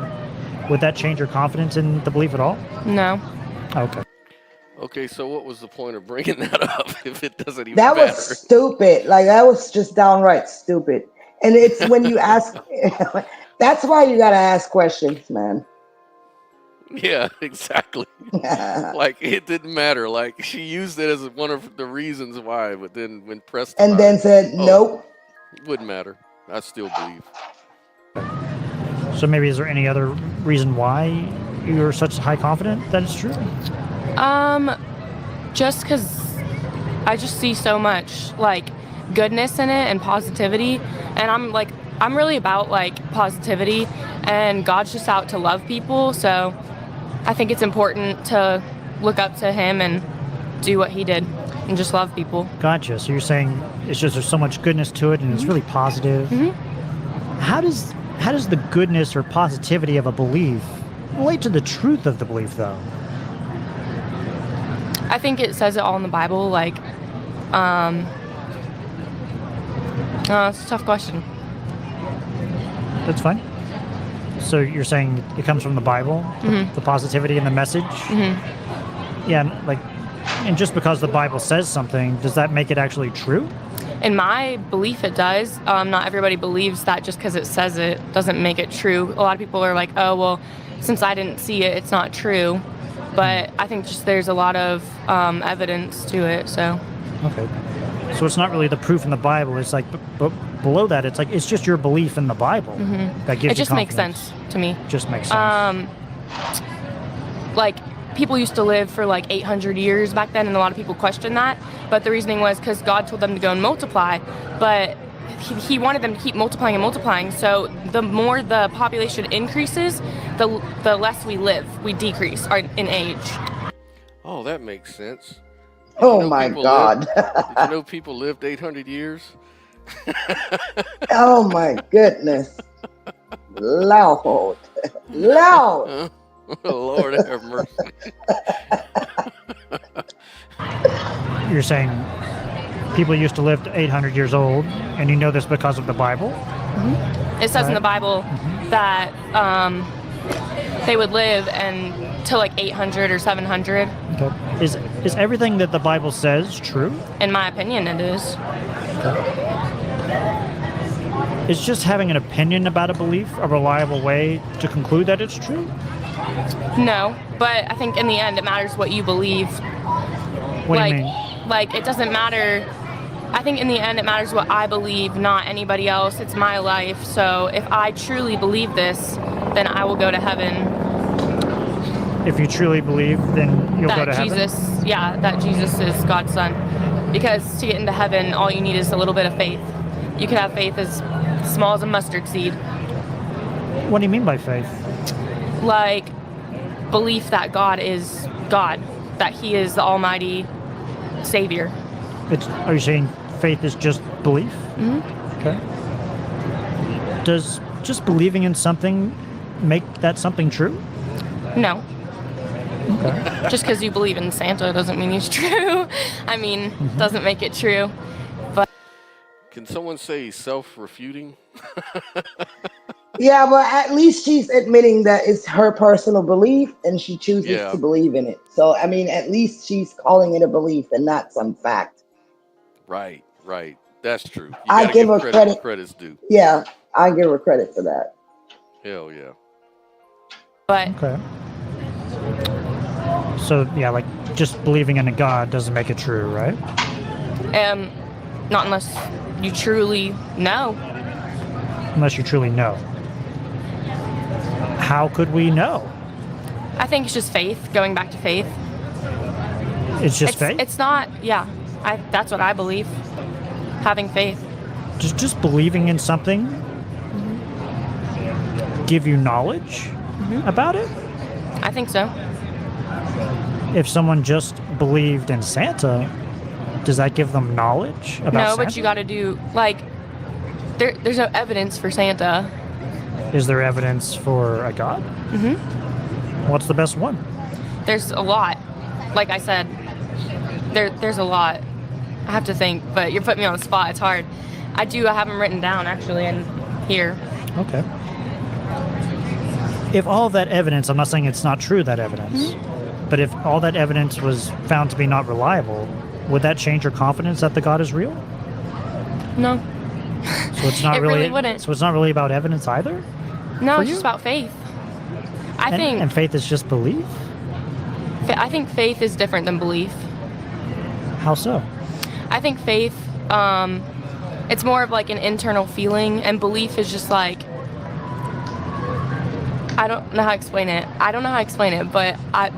would that change your confidence in the belief at all? No. Okay. Okay, so what was the point of bringing that up if it doesn't even That matter? was stupid. Like, that was just downright stupid. And it's when you ask, that's why you got to ask questions, man. Yeah, exactly. Like, it didn't matter. Like, she used it as one of the reasons why, but then when pressed And then said, nope. It wouldn't matter. I still believe. So maybe is there any other reason why you're such high confident that it's true? Just because I just see so much like goodness in it and positivity, and I'm really about like positivity, and God's just out to love people, so I think it's important to look up to him and do what he did and just love people. Gotcha. So you're saying it's just there's so much goodness to it and it's really positive. How does the goodness or positivity of a belief relate to the truth of the belief, though? I think it says it all in the Bible. Like, it's a tough question. That's fine. So you're saying it comes from the Bible, the positivity and the message? Yeah, and just because the Bible says something, does that make it actually true? In my belief, it does. Not everybody believes that just because it says it doesn't make it true. A lot of people are like, oh, well, since I didn't see it, it's not true. But I think just there's a lot of evidence to it, so. Okay. So it's not really the proof in the Bible. It's like, but below that, it's like, it's just your belief in the Bible that gives you It just makes confidence. sense to me. Just makes sense. Like, people used to live for like 800 years back then, and a lot of people question that. But the reasoning was because God told them to go and multiply, but he wanted them to keep multiplying and multiplying. So the more the population increases, the less we live. We decrease in age. Oh, that makes sense. Oh my God. Did you know people lived 800 years? Oh my goodness. Loud. Loud. Lord have mercy. You're saying people used to live to 800 years old, and you know this because of the Bible? It says in the Bible that they would live till like 800 or 700. Okay. Is everything that the Bible says true? In my opinion, it is. Is just having an opinion about a belief a reliable way to conclude that it's true? No, but I think in the end it matters what you believe. What like, do you mean? Like, it doesn't matter. I think in the end it matters what I believe, not anybody else. It's my life. So if I truly believe this, then I will go to heaven. If you truly believe, then you'll go to Jesus, heaven? yeah, that Jesus is God's son. Because to get into heaven, all you need is a little bit of faith. You can have faith as small as a mustard seed. What do you mean by faith? Like, belief that God is God, that he is the almighty savior. Are you saying faith is just belief? Mm-hmm. Okay. Does just believing in something make that something true? No. Okay. Just because you believe in Santa doesn't mean he's true. I mean, doesn't make it true. But Can someone say self-refuting? Yeah, but at least she's admitting that it's her personal belief and she chooses Yeah. to believe in it. So, I mean, at least she's calling it a belief and not some fact. Right. That's true. You I gotta give her credit credit. where credit's due. Yeah, I give her credit for that. Hell yeah. Okay. So, yeah, like, just believing in a God doesn't make it true, right? not unless you truly know. Unless you truly know. How could we know? I think it's just faith, going back to faith. It's just faith? It's not, yeah. That's what I believe. Having faith. Just believing in something give you knowledge about it? I think so. If someone just believed in Santa, does that give them knowledge about No, Santa? but you got to do, like, there's no evidence for Santa. Is there evidence for a God? Mm-hmm. What's the best one? There's a lot. Like I said, there's a lot. I have to think, but you're putting me on the spot. It's hard. I have them written down, actually, in here. Okay. If all that evidence, I'm not saying it's not true, that evidence, but if all that evidence was found to be not reliable, would that change your confidence that the God is real? No. So it's not It really wouldn't. So it's not really about evidence either? No, For it's you? just about faith. And faith is just belief? I think faith is different than belief. How so? I think faith, it's more of like an internal feeling, and belief is just like, I don't know how to explain it. But I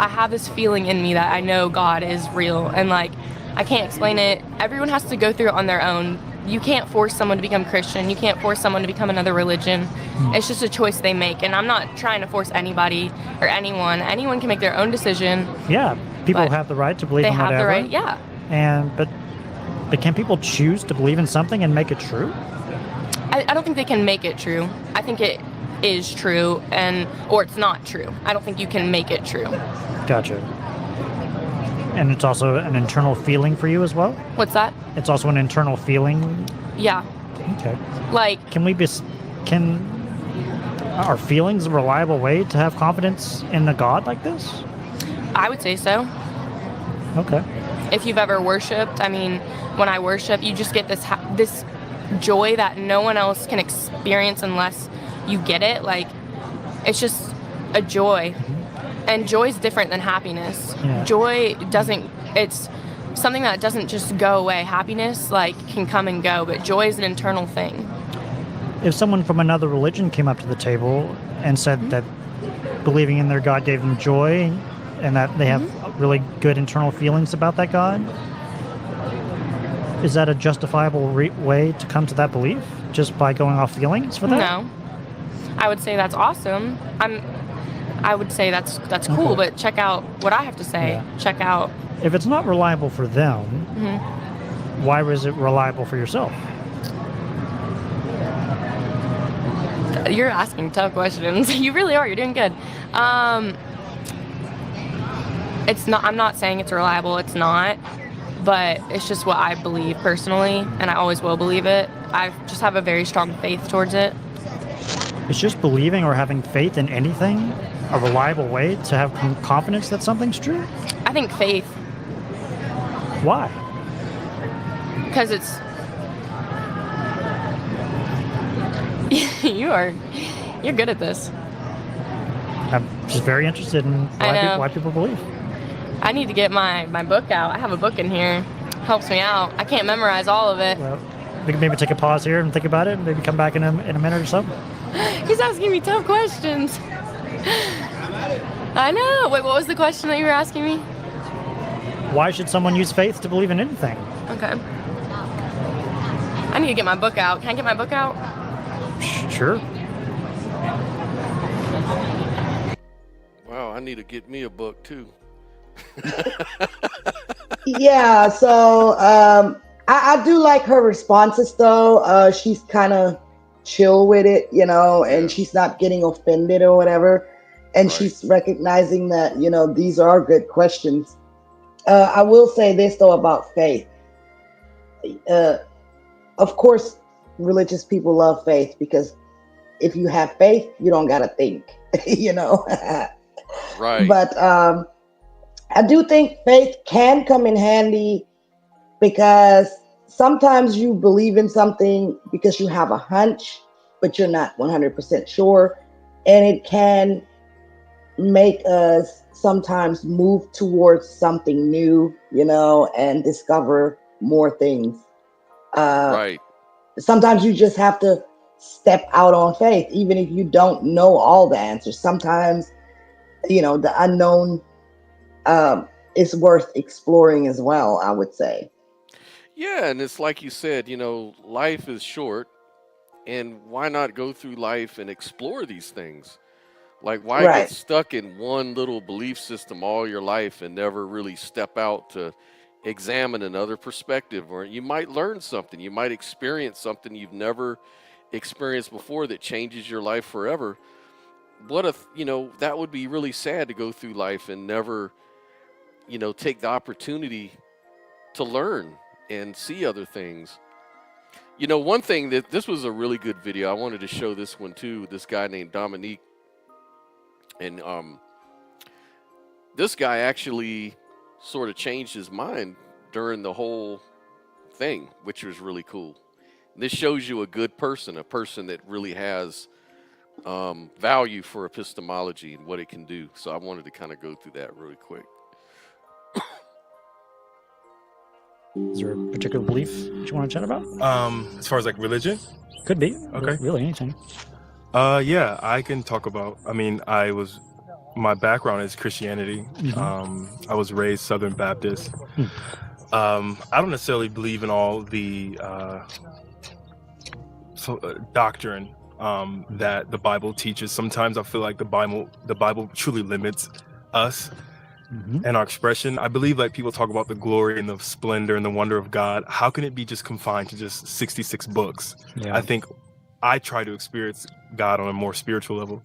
have this feeling in me that I know God is real, and like, I can't explain it. Everyone has to go through it on their own. You can't force someone to become Christian. You can't force someone to become another religion. It's just a choice they make, and I'm not trying to force anybody or anyone. Anyone can make their own decision. Yeah, people But have the right to believe They in have whatever. the right, yeah. But can people choose to believe in something and make it true? I don't think they can make it true. I think it is true, or it's not true. I don't think you can make it true. Gotcha. And it's also an internal feeling for you as well? What's that? It's also an internal feeling? Yeah. Okay. Like, are feelings a reliable way to have confidence in a God like this? I would say so. Okay. If you've ever worshipped, I mean, when I worship, you just get this joy that no one else can experience unless you get it. Like, it's just a joy. And joy is different than happiness. Yeah. Joy it's something that doesn't just go away. Happiness, like, can come and go, but joy is an internal thing. If someone from another religion came up to the table and said that believing in their God gave them joy and that they have really good internal feelings about that God, is that a justifiable way to come to that belief just by going off feelings for that? No. I would say that's awesome. I would say that's cool, Okay. but check out what I have to say. Yeah. Check out. If it's not reliable for them, why was it reliable for yourself? You're asking tough questions. You really are. You're doing good. It's not. I'm not saying it's reliable. It's not. But it's just what I believe personally, and I always will believe it. I just have a very strong faith towards it. Is just believing or having faith in anything a reliable way to have confidence that something's true? I think faith, Why? because it's You're good at this. I'm just very interested in why people believe. I need to get my book out. I have a book in here. Helps me out. I can't memorize all of it. Well, we can maybe take a pause here and think about it, and maybe come back in a minute or so. He's asking me tough questions. I know. Wait, what was the question that you were asking me? Why should someone use faith to believe in anything? Okay. I need to get my book out. Can I get my book out? Sure. Wow, I need to get me a book too. Yeah, so I do like her responses though. She's kind of chill with it, you know, and she's not getting offended or whatever. And she's recognizing that, you know, these are good questions. I will say this though about faith. Of course, religious people love faith because if you have faith, you don't gotta think, you know. Right. But I do think faith can come in handy because sometimes you believe in something because you have a hunch, but you're not 100% sure. And it can make us sometimes move towards something new, you know, and discover more things. Right. Sometimes you just have to step out on faith, even if you don't know all the answers. Sometimes, you know, the unknown is worth exploring as well, I would say. Yeah, and it's like you said, you know, life is short, and why not go through life and explore these things? Like, why get stuck in one little belief system all your life and never really step out to examine another perspective? Or you might learn something, you might experience something you've never experienced before that changes your life forever. What if, you know, that would be really sad to go through life and never, you know, take the opportunity to learn and see other things. You know, one thing that this was a really good video. I wanted to show this one too. This guy named Dominique. And this guy actually sort of changed his mind during the whole thing, which was really cool. This shows you a good person, a person that really has value for epistemology and what it can do. So I wanted to kind of go through that really quick. Is there a particular belief that you want to chat about? As far as like religion? Could be. Okay. Really, anything. Yeah, I can talk about, I mean, my background is Christianity. I was raised Southern Baptist. I don't necessarily believe in all the doctrine that the Bible teaches. Sometimes I feel like the Bible truly limits us and our expression. I believe like people talk about the glory and the splendor and the wonder of God. How can it be just confined to just 66 books? Yeah. I think I try to experience God on a more spiritual level.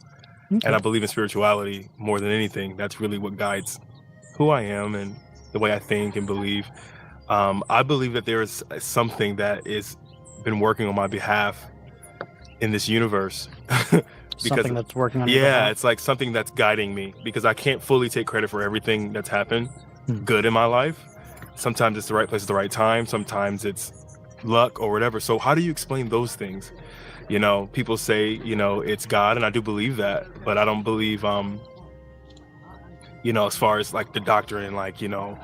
Okay. And I believe in spirituality more than anything. That's really what guides who I am and the way I think and believe. I believe that there is something that is been working on my behalf in this universe. Something that's working on your behalf. It's like something that's guiding me, because I can't fully take credit for everything that's happened good in my life. Sometimes it's the right place at the right time. Sometimes it's luck or whatever. So how do you explain those things? You know, people say, you know, it's God, and I do believe that, but I don't believe, you know, as far as like the doctrine, like, you know,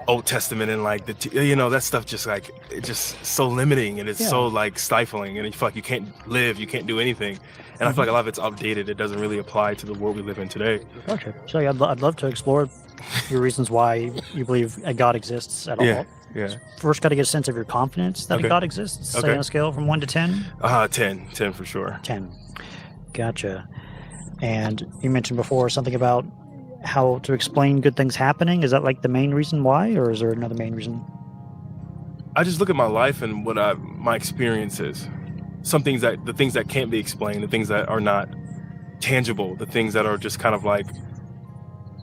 Old Testament and like you know, that stuff just like, it's just so limiting, and it's so like stifling, and you feel like you can't live, you can't do anything. And I feel like a lot of it's outdated. It doesn't really apply to the world we live in today. Gotcha. So yeah, I'd love to explore your reasons why you believe a God exists at all. Yeah. First, got to get a sense of your confidence that a God exists. Say on a scale from 1 to 10. 10 for sure. 10. Gotcha. And you mentioned before something about how to explain good things happening. Is that like the main reason why, or is there another main reason? I just look at my life and what my experiences. The things that can't be explained, the things that are not tangible, the things that are just kind of like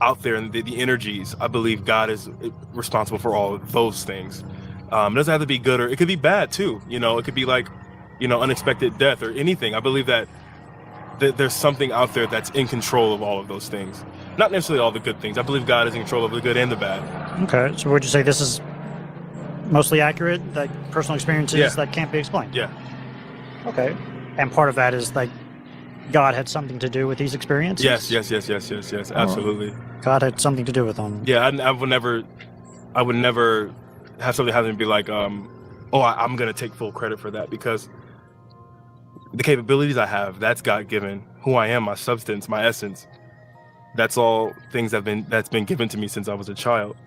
out there, and the energies. I believe God is responsible for all of those things. It doesn't have to be good, or it could be bad too. You know, it could be like, you know, unexpected death or anything. I believe that there's something out there that's in control of all of those things. Not necessarily all the good things. I believe God is in control of the good and the bad. Okay, so would you say this is mostly accurate, like personal experiences that can't be explained? Yeah. Okay. And part of that is like God had something to do with these experiences. Yes. Absolutely. God had something to do with them. Yeah, I would never have something happen and be like, I'm gonna take full credit for that, because the capabilities I have, that's God given. Who I am, my substance, my essence, that's all things that's been given to me since I was a child.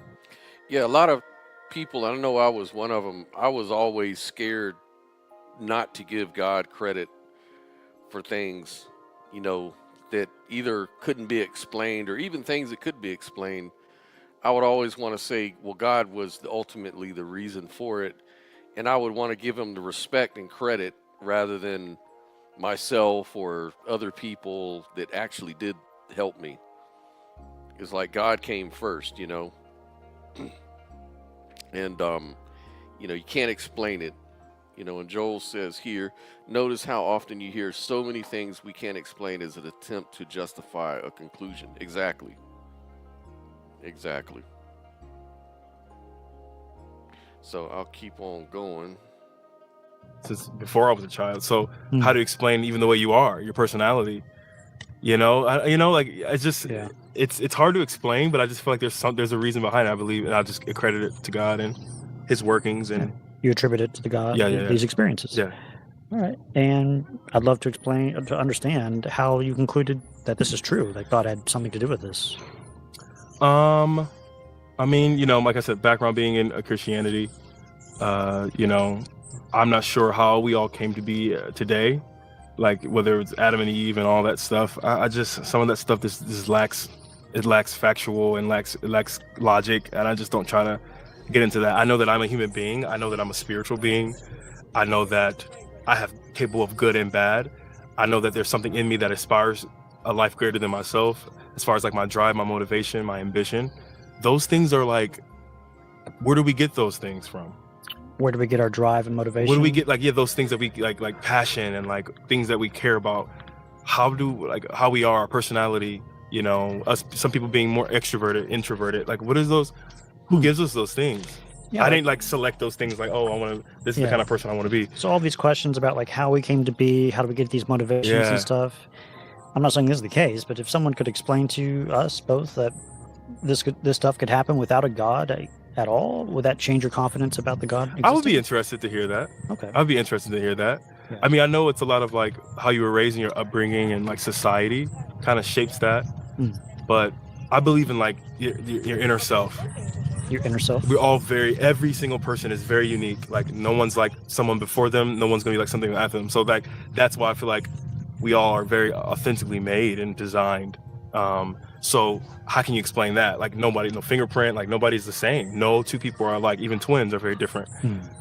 Yeah, a lot of people, I know I was one of them, I was always scared not to give God credit for things, that either couldn't be explained or even things that could be explained. I would always want to say, well, God was ultimately the reason for it. And I would want to give him the respect and credit rather than myself or other people that actually did help me. It's like God came first, And, you can't explain it. And Joel says here, notice how often you hear so many things we can't explain as an attempt to justify a conclusion. Exactly. So I'll keep on going. Since before I was a child. So how to explain even the way you are, your personality, it's hard to explain, but I just feel like there's a reason behind it, I believe, and I just accredit it to God and his workings. And you attribute it to the God these experiences. Yeah. All right. And I'd love to understand how you concluded that this is true, that God had something to do with this. I mean, like I said, background being in Christianity, I'm not sure how we all came to be today, like whether it's Adam and Eve and all that stuff. I just, some of that stuff just lacks factual and lacks logic, and I just don't try to get into that. I know that I'm a human being. I know that I'm a spiritual being. I know that I have capable of good and bad. I know that there's something in me that aspires a life greater than myself, as far as like my drive, my motivation, my ambition. Those things are like, where do we get those things from? Where do we get our drive and motivation? Where do we get those things that we like passion and like things that we care about? How we are, our personality, us, some people being more extroverted, introverted. Like, what is those? Who gives us those things? Yeah, I didn't select those things this is the kind of person I want to be. So all these questions about how we came to be, how do we get these motivations and stuff. I'm not saying this is the case, but if someone could explain to us both that this stuff could happen without a God at all, would that change your confidence about the God existing? I would be interested to hear that. Okay. I'd be interested to hear that. Yeah. I mean, I know it's a lot of how you were raised in your upbringing and society kind of shapes that. But I believe in your inner self. Your inner self? We're all every single person is very unique. No one's like someone before them. No one's going to be like something after them. So that's why I feel like we all are very authentically made and designed. So how can you explain that? No fingerprint, nobody's the same. No two people are alike. Even twins are very different.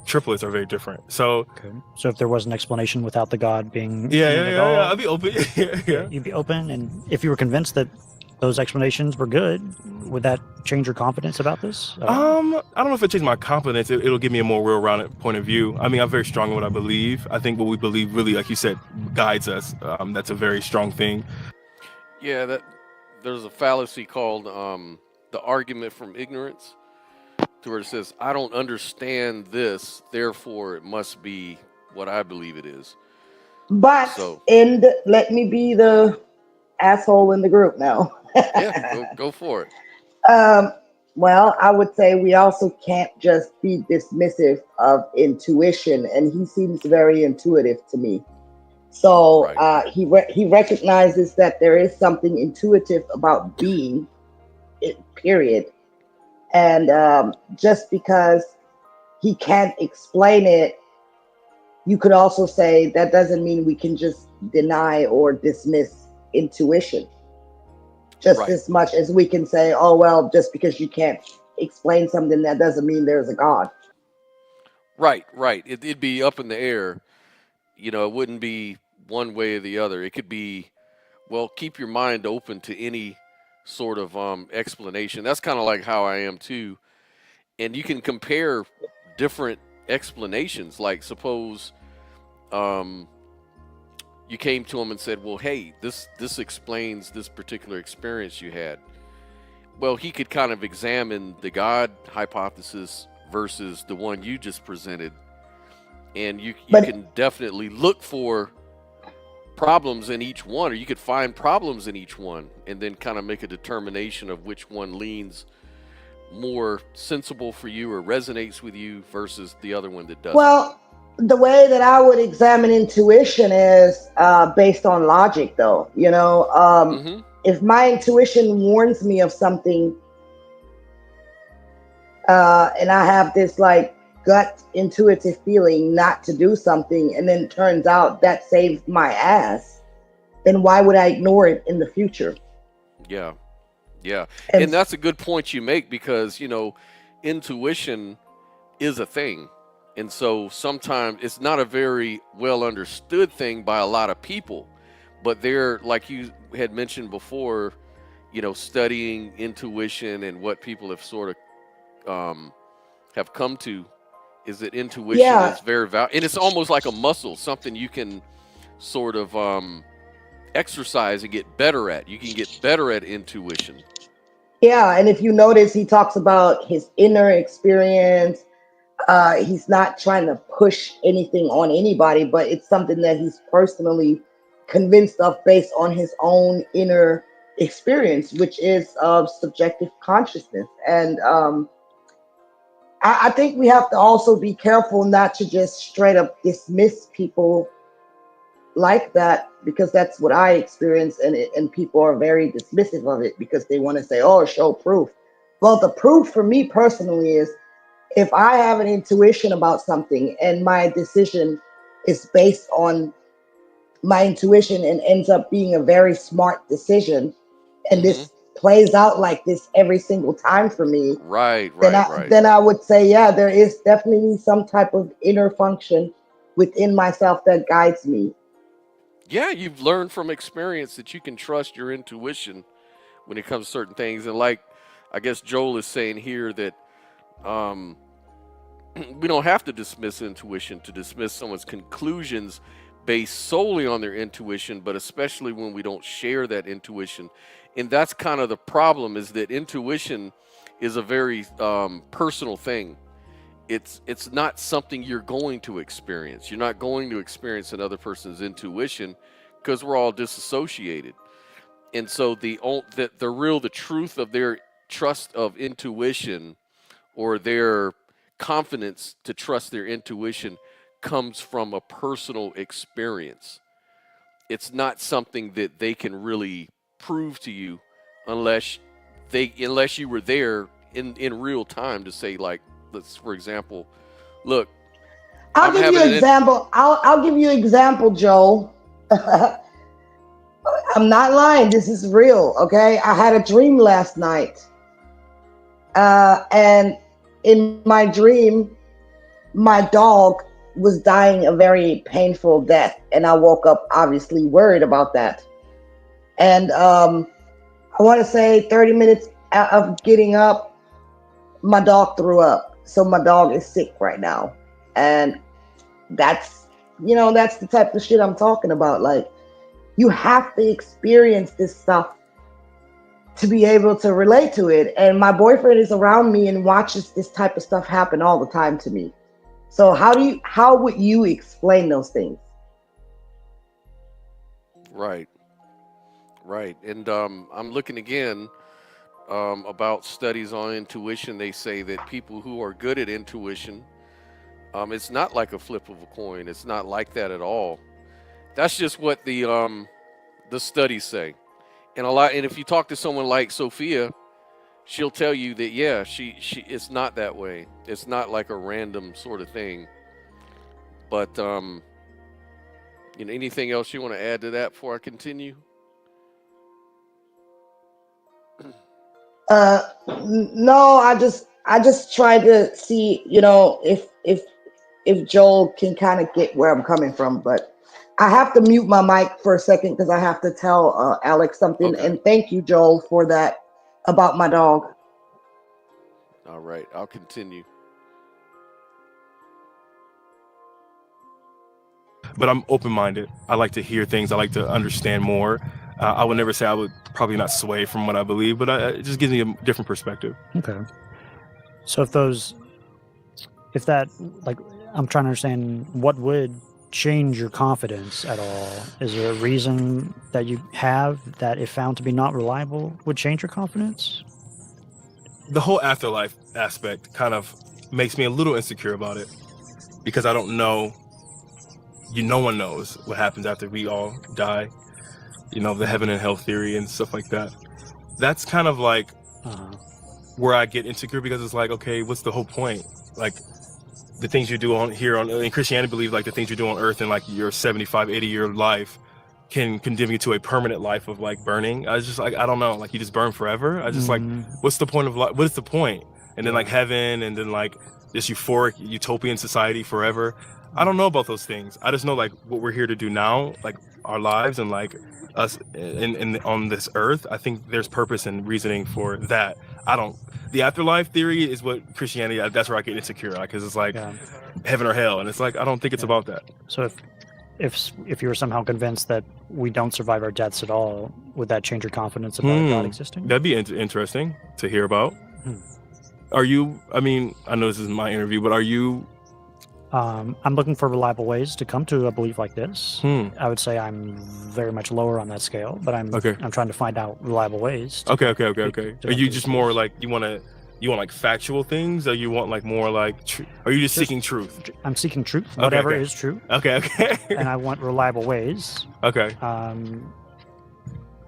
Triplets are very different. So so if there was an explanation without the God being yeah, I'd be open. Yeah. You'd be open, and if you were convinced that those explanations were good, would that change your confidence about this? I don't know if it changed my confidence. It'll give me a more well-rounded point of view. I mean, I'm very strong in what I believe. I think what we believe really, like you said, guides us. That's a very strong thing. Yeah, there's a fallacy called the argument from ignorance, to where it says, I don't understand this, therefore it must be what I believe it is. But let me be the asshole in the group now. Yeah, go for it. Well, I would say we also can't just be dismissive of intuition, and he seems very intuitive to me. So he recognizes that there is something intuitive about being, period. And just because he can't explain it, you could also say that doesn't mean we can just deny or dismiss intuition. Just as much as we can say, oh, well, just because you can't explain something, that doesn't mean there's a God. Right. It'd be up in the air. It wouldn't be one way or the other. It could be, well, keep your mind open to any sort of explanation. That's kind of like how I am too. And you can compare different explanations. Like suppose you came to him and said, well, hey, this explains this particular experience you had. Well, he could kind of examine the God hypothesis versus the one you just presented. And you can definitely look for problems in each one, or you could find problems in each one and then kind of make a determination of which one leans more sensible for you or resonates with you versus the other one that doesn't. Well, the way that I would examine intuition is based on logic, though. You know, if my intuition warns me of something, and I have this like gut intuitive feeling not to do something, and then it turns out that saved my ass, then why would I ignore it in the future? Yeah. And that's a good point you make, because, you know, intuition is a thing. And so sometimes it's not a very well understood thing by a lot of people, but they're, like you had mentioned before, you know, studying intuition and what people have sort of have come to is that intuition is very valuable, and it's almost like a muscle, something you can sort of exercise and get better at. You can get better at intuition. Yeah, and if you notice, he talks about his inner experience. He's not trying to push anything on anybody, but it's something that he's personally convinced of based on his own inner experience, which is subjective consciousness. And I think we have to also be careful not to just straight up dismiss people like that, because that's what I experience, and people are very dismissive of it because they want to say, oh, show proof. Well, the proof for me personally is if I have an intuition about something and my decision is based on my intuition and ends up being a very smart decision, and this plays out like this every single time for me, then I would say, yeah, there is definitely some type of inner function within myself that guides me. Yeah, you've learned from experience that you can trust your intuition when it comes to certain things. And like, I guess Joel is saying here that we don't have to dismiss intuition to dismiss someone's conclusions based solely on their intuition, but especially when we don't share that intuition. And that's kind of the problem, is that intuition is a very personal thing. It's not something you're going to experience. You're not going to experience another person's intuition because we're all disassociated. And so the truth of their trust of intuition, or their confidence to trust their intuition, comes from a personal experience. It's not something that they can really prove to you unless you were there in real time to say, like, let's, for example, look, I'll give you an example. I'll give you an example, Joel. I'm not lying. This is real. Okay. I had a dream last night. And in my dream, my dog was dying a very painful death. And I woke up obviously worried about that. And I want to say 30 minutes of getting up, my dog threw up. So my dog is sick right now. And that's the type of shit I'm talking about. Like, you have to experience this stuff to be able to relate to it. And my boyfriend is around me and watches this type of stuff happen all the time to me. So how would you explain those things? Right. And I'm looking again about studies on intuition. They say that people who are good at intuition, it's not like a flip of a coin. It's not like that at all. That's just what the studies say. And if you talk to someone like Sophia, she'll tell you that, yeah, she it's not that way. It's not like a random sort of thing. But anything else you want to add to that before I continue? No, I just try to see, if Joel can kind of get where I'm coming from, but I have to mute my mic for a second because I have to tell Alex something. Okay. And thank you, Joel, for that about my dog. All right, I'll continue. But I'm open-minded. I like to hear things. I like to understand more. I would never say I would probably not sway from what I believe, but it just gives me a different perspective. Okay. So I'm trying to understand, what would change your confidence at all? Is there a reason that you have that, if found to be not reliable, would change your confidence? The whole afterlife aspect kind of makes me a little insecure about it, because I don't know. No one knows what happens after we all die. The heaven and hell theory and stuff like that. That's kind of like where I get insecure, because it's like, okay, what's the whole point? Like, the things you do in Christianity, believe like the things you do on earth in like your 75, 80-year life can condemn you to a permanent life of like burning. I was just like, I don't know, like you just burn forever. I just like, what's the point of life? What is the point? And then like heaven, and then like this euphoric utopian society forever. I don't know about those things. I just know like what we're here to do now, like our lives and like us in on this earth. I think there's purpose and reasoning for that. The afterlife theory is what Christianity, that's where I get insecure, because it's like heaven or hell, and it's like I don't think it's about that. So if you were somehow convinced that we don't survive our deaths at all, would that change your confidence about God existing? That'd be interesting to hear about. Are you? I mean, I know this is my interview, but are you? I'm looking for reliable ways to come to a belief like this. I would say I'm very much lower on that scale, but I'm trying to find out reliable ways. Okay. Are you just more like you want like factual things, or you want like more like? Are you just seeking truth? I'm seeking truth. Whatever is true. Okay. And I want reliable ways. Okay.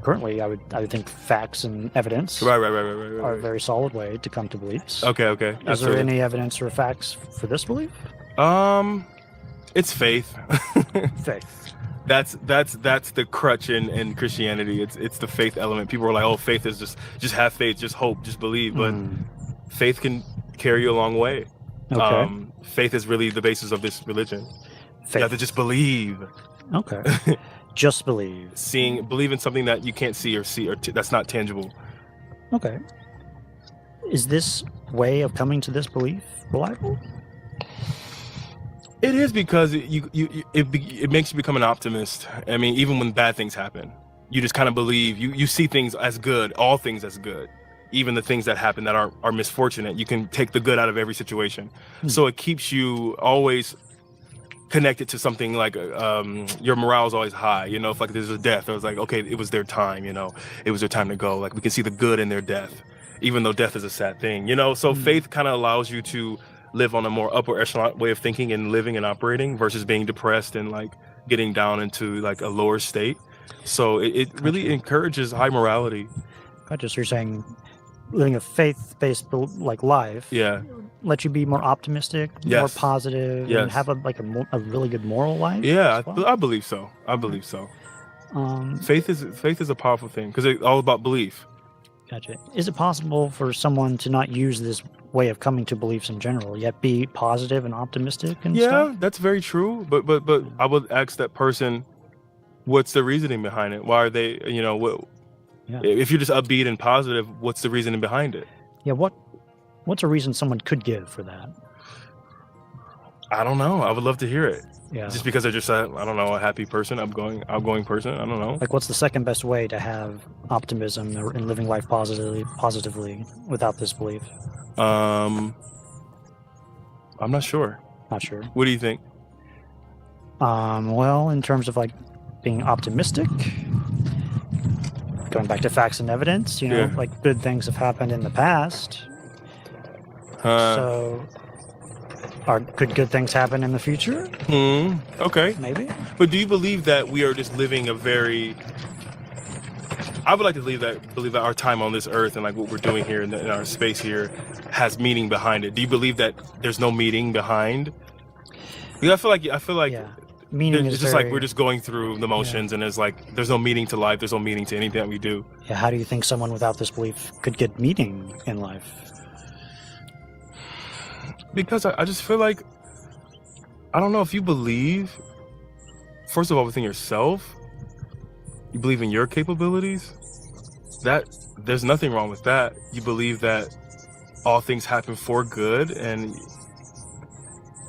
Currently, I would think facts and evidence Right. are a very solid way to come to beliefs. Okay. Is there any evidence or facts for this belief? It's faith. Faith. That's the crutch in Christianity. It's the faith element. People are like, oh, faith is just have faith, just hope, just believe. But faith can carry you a long way. Okay. Faith is really the basis of this religion. Faith. You have to just believe. Okay. Just believe. Believe in something that you can't see or that's not tangible. Okay. Is this way of coming to this belief reliable? It is, because it makes you become an optimist. I mean, even when bad things happen, you just kind of believe. You see things as good, all things as good, even the things that happen that are misfortunate. You can take the good out of every situation. So it keeps you always connected to something like your morale is always high. If like there's a death, it was like, okay, it was their time. It was their time to go. Like we can see the good in their death, even though death is a sad thing. So faith kind of allows you to live on a more upper echelon way of thinking and living and operating, versus being depressed and like getting down into like a lower state. So it really encourages high morality. Gotcha. So you're saying living a faith-based like life, let you be more optimistic, more positive, and have a really good moral life. Yeah, well? I believe so. Faith is a powerful thing, because it's all about belief. Gotcha. Is it possible for someone to not use this way of coming to beliefs in general, yet be positive and optimistic and stuff? Yeah, that's very true. But I would ask that person, what's the reasoning behind it? Why are they? If you're just upbeat and positive, what's the reasoning behind it? Yeah. What's a reason someone could give for that? I don't know. I would love to hear it. Yeah. Just because they're just a happy person, outgoing person. I don't know. Like, what's the second best way to have optimism and living life positively without this belief? I'm not sure. Not sure. What do you think? Well, in terms of like being optimistic, going back to facts and evidence, like good things have happened in the past. So could good things happen in the future? Okay. Maybe. But do you believe that we are just living I would like to believe that our time on this earth and like what we're doing here in our space here has meaning behind it. Do you believe that there's no meaning behind? Because I feel like meaning it's just like we're just going through the motions, and there's no meaning to life. There's no meaning to anything that we do. Yeah. How do you think someone without this belief could get meaning in life? Because I just feel like, I don't know, if you believe, first of all, within yourself, you believe in your capabilities, that there's nothing wrong with that. You believe that all things happen for good, and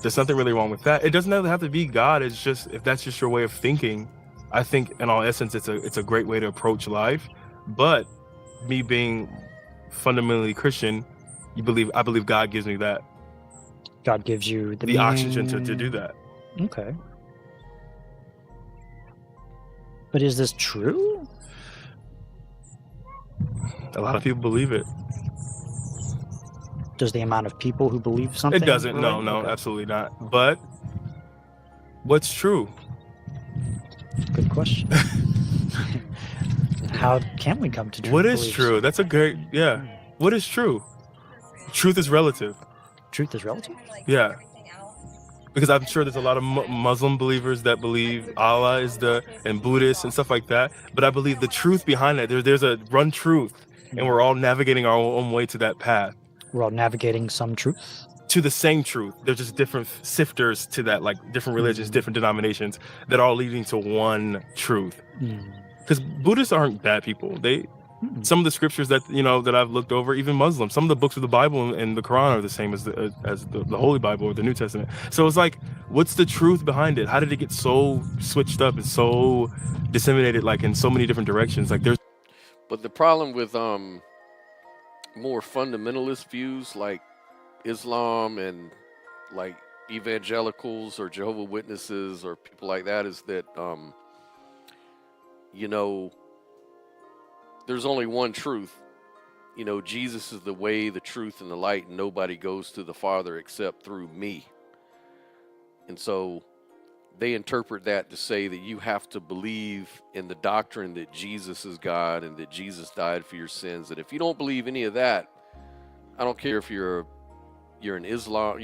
there's nothing really wrong with that. It doesn't have to be God. It's just, if that's just your way of thinking, I think in all essence, it's a great way to approach life. But me being fundamentally Christian, I believe God gives me that. God gives you the oxygen to do that. Okay. But is this true? A lot of people believe it. Does the amount of people who believe something? It doesn't. No, relate? Okay. absolutely not. But what's true? Good question. How can we come to true What is beliefs? true? That's a great, yeah. What is true? Truth is relative. Truth is relative? Yeah. Because I'm sure there's a lot of Muslim believers that believe Allah is and Buddhists and stuff like that. But I believe the truth behind that, there's a one truth, and we're all navigating our own way to that path. We're all navigating some truth? To the same truth. There's just different sifters to that, like different religions, different denominations that are all leading to one truth. Because Buddhists aren't bad people. Some of the scriptures that that I've looked over, even Muslims, some of the books of the Bible and the Quran are the same as the Holy Bible or the New Testament. So it's like, what's the truth behind it? How did it get so switched up and so disseminated, like in so many different directions? Like there's. But the problem with more fundamentalist views like Islam and like evangelicals or Jehovah's Witnesses or people like that is that there's only one truth. Jesus is the way, the truth, and the light, and nobody goes to the Father except through me. And so they interpret that to say that you have to believe in the doctrine that Jesus is God and that Jesus died for your sins. And if you don't believe any of that, I don't care if you're an Islam,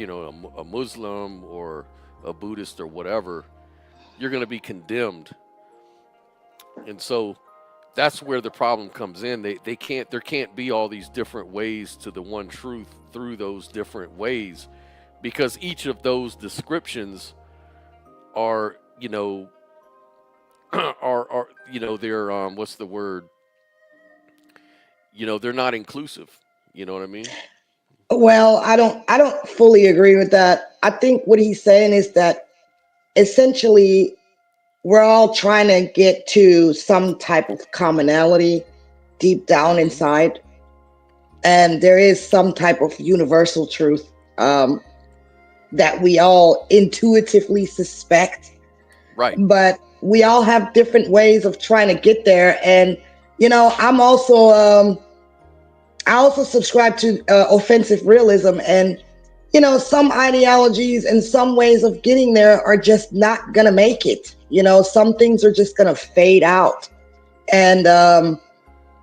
a Muslim or a Buddhist or whatever, you're going to be condemned. And so that's where the problem comes in. There can't be all these different ways to the one truth through those different ways, because each of those descriptions are, they're what's the word? They're not inclusive. You know what I mean? Well, I don't fully agree with that. I think what he's saying is that essentially we're all trying to get to some type of commonality deep down inside. And there is some type of universal truth that we all intuitively suspect. Right. But we all have different ways of trying to get there. And, I'm also, I also subscribe to offensive realism, and some ideologies and some ways of getting there are just not gonna make it. Some things are just gonna fade out, and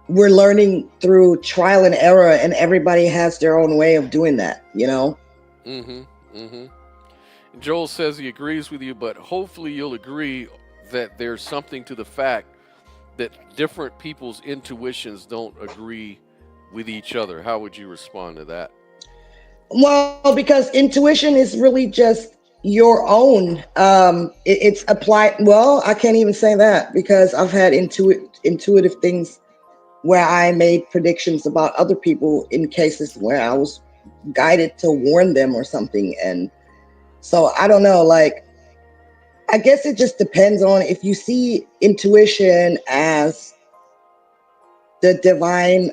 we're learning through trial and error, and everybody has their own way of doing that. Joel says he agrees with you, but hopefully you'll agree that there's something to the fact that different people's intuitions don't agree with each other. How would you respond to that? Well, because intuition is really just your own. It's applied. Well, I can't even say that, because I've had intuitive things where I made predictions about other people in cases where I was guided to warn them or something. And so I don't know, I guess it just depends on if you see intuition as the divine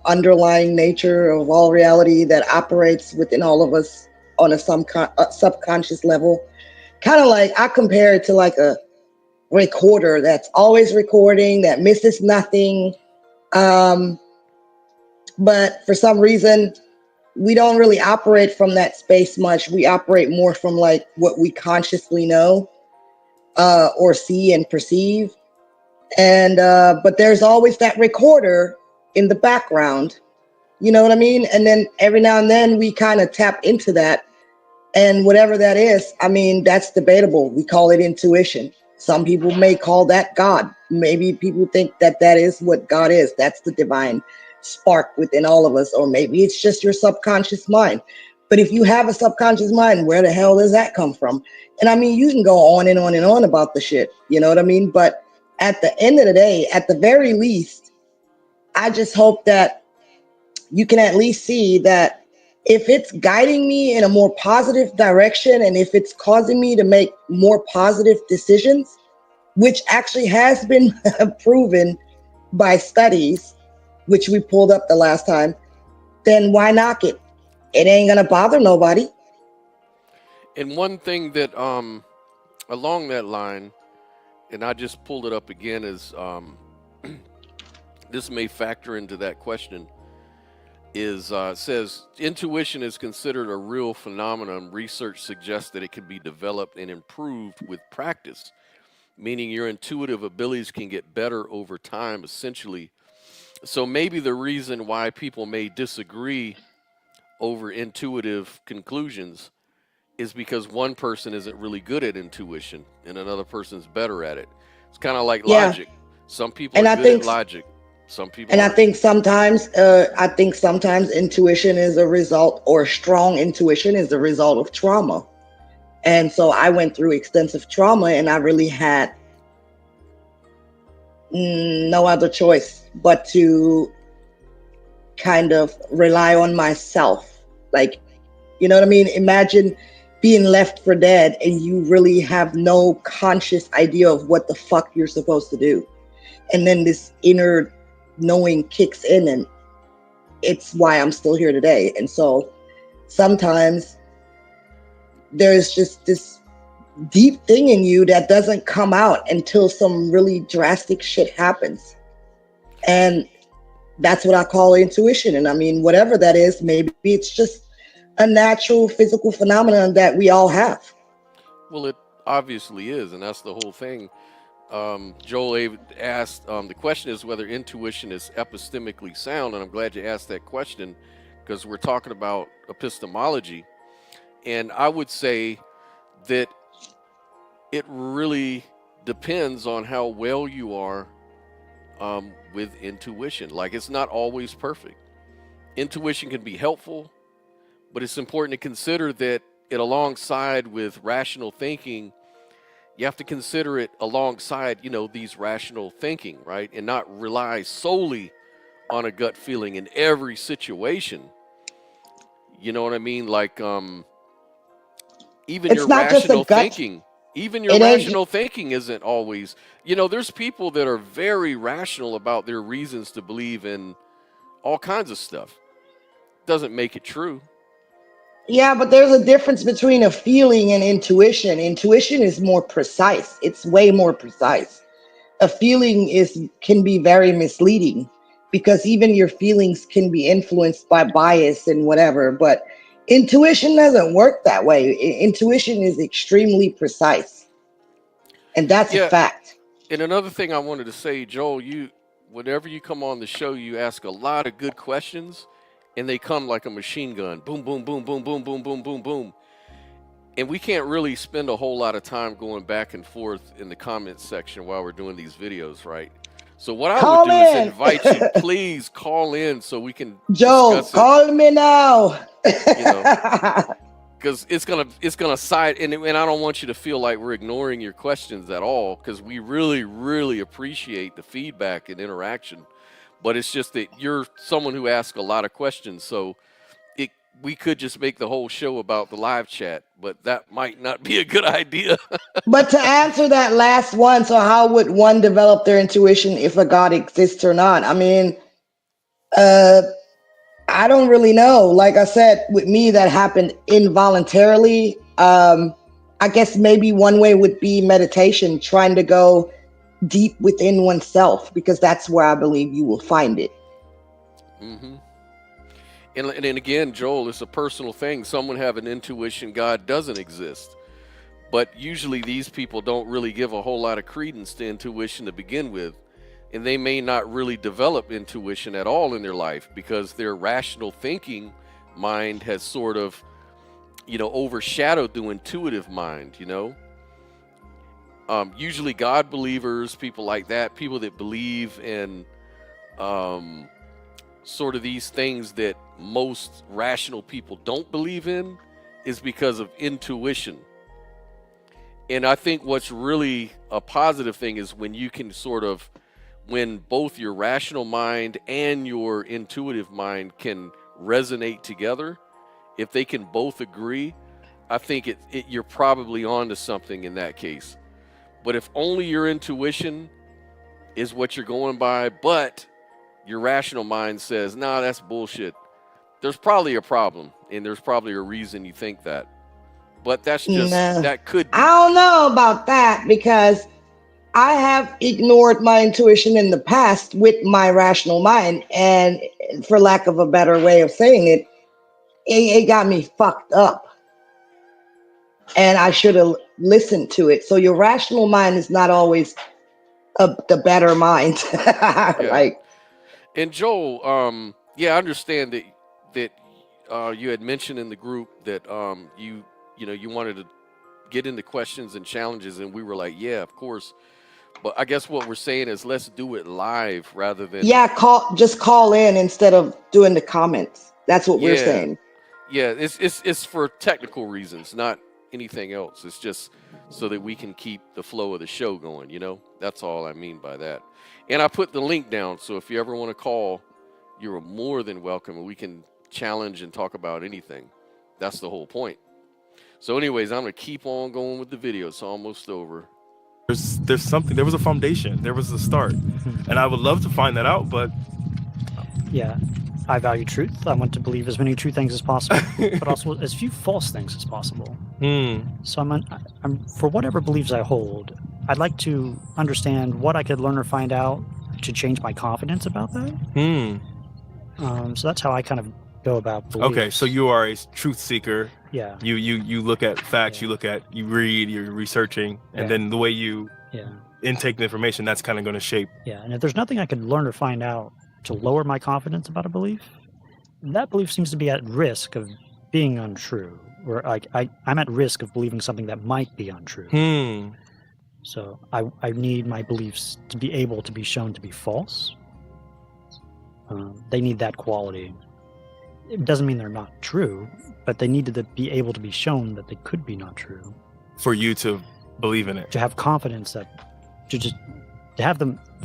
underlying nature of all reality that operates within all of us on a subconscious level. Kind of like, I compare it to like a recorder that's always recording, that misses nothing. But for some reason, we don't really operate from that space much. We operate more from like what we consciously know or see and perceive. And but there's always that recorder in the background, you know what I mean? And then every now and then we kind of tap into that, and whatever that is, I mean, that's debatable. We call it intuition. Some people may call that God. Maybe people think that that is what God is. That's the divine spark within all of us. Or maybe it's just your subconscious mind. But if you have a subconscious mind, where the hell does that come from? And I mean, you can go on and on and on about the shit, you know what I mean? But at the end of the day, at the very least, I just hope that you can at least see that if it's guiding me in a more positive direction, and if it's causing me to make more positive decisions, which actually has been proven by studies, which we pulled up the last time, then why knock it? It ain't gonna bother nobody. And one thing that along that line and I just pulled it up again as this may factor into that question, is says intuition is considered a real phenomenon. Research suggests that it can be developed and improved with practice, meaning your intuitive abilities can get better over time, essentially. So maybe the reason why people may disagree over intuitive conclusions is because one person isn't really good at intuition and another person's better at it. It's kind of like Yeah. logic. Some people And are I good think at logic. Some people And I aren't. think sometimes intuition is a result, or strong intuition is a result of trauma. And so I went through extensive trauma, and I really had no other choice but to kind of rely on myself. Like, you know what I mean? Imagine being left for dead and you really have no conscious idea of what the fuck you're supposed to do. And then this inner knowing kicks in, and it's why I'm still here today. And so sometimes there's just this deep thing in you that doesn't come out until some really drastic shit happens. And that's what I call intuition. And I mean, whatever that is, maybe it's just a natural physical phenomenon that we all have. Well, it obviously is, and that's the whole thing. Joel asked, the question is whether intuition is epistemically sound, and I'm glad you asked that question because we're talking about epistemology. And I would say that it really depends on how well you are with intuition. Like, it's not always perfect. Intuition can be helpful, but it's important to consider that it alongside with rational thinking, you have to consider it alongside, these rational thinking, right? And not rely solely on a gut feeling in every situation. You know what I mean? Like, even It's your not just a rational gut. thinking, even your It ain't- rational thinking isn't always, there's people that are very rational about their reasons to believe in all kinds of stuff. Doesn't make it true. Yeah, but there's a difference between a feeling and intuition. Intuition is more precise. It's way more precise. A feeling can be very misleading because even your feelings can be influenced by bias and whatever. But intuition doesn't work that way. Intuition is extremely precise. And that's a fact. And another thing I wanted to say, Joel, whenever you come on the show, you ask a lot of good questions. And they come like a machine gun. Boom, boom, boom, boom, boom, boom, boom, boom, boom. And we can't really spend a whole lot of time going back and forth in the comments section while we're doing these videos, right? So what I would do is invite you, please call in so we can Joe, call me now. Because it's gonna side, and I don't want you to feel like we're ignoring your questions at all, because we really, really appreciate the feedback and interaction. But it's just that you're someone who asks a lot of questions, so we could just make the whole show about the live chat, but that might not be a good idea. But to answer that last one, so how would one develop their intuition if a God exists or not? I mean, I don't really know. Like I said, with me, that happened involuntarily. I guess maybe one way would be meditation, trying to go deep within oneself, because that's where I believe you will find it. Mm-hmm. And again, Joel, it's a personal thing. Someone have an intuition God doesn't exist. But usually these people don't really give a whole lot of credence to intuition to begin with. And they may not really develop intuition at all in their life because their rational thinking mind has sort of, overshadowed the intuitive mind, Usually God believers, people like that, people that believe in sort of these things that most rational people don't believe in, is because of intuition. And I think what's really a positive thing is when you can when both your rational mind and your intuitive mind can resonate together, if they can both agree, I think you're probably onto something in that case. But if only your intuition is what you're going by, but your rational mind says, nah, that's bullshit, there's probably a problem, and there's probably a reason you think that. But that's just, that could be. I don't know about that, because I have ignored my intuition in the past with my rational mind, and for lack of a better way of saying it, it got me fucked up. And I should have listened to it. So your rational mind is not always the better mind. Like, and Joel, yeah, I understand that you had mentioned in the group that you wanted to get into questions and challenges, and we were like, yeah, of course. But I guess what we're saying is let's do it live rather than just call in instead of doing the comments. That's what we're saying. Yeah, it's for technical reasons, not anything else. It's just so that we can keep the flow of the show going, That's all I mean by that. And I put the link down, so if you ever want to call, you're more than welcome, and we can challenge and talk about anything. That's the whole point. So anyways, I'm going to keep on going with the video. It's almost over. There's something. There was a foundation. There was a start. And I would love to find that out, but... Yeah, I value truth. I want to believe as many true things as possible, but also as few false things as possible. So I'm for whatever beliefs I hold, I'd like to understand what I could learn or find out to change my confidence about that. So that's how I kind of go about beliefs. Okay, so you are a truth seeker. Yeah. You look at facts, you read, you're researching, and then the way you intake the information, that's kind of going to shape. Yeah, and if there's nothing I could learn or find out to lower my confidence about a belief, that belief seems to be at risk of being untrue, or I'm at risk of believing something that might be untrue. So I need my beliefs to be able to be shown to be false. They need that quality. It doesn't mean they're not true, but they need to be able to be shown that they could be not true. For you to believe in it. To have confidence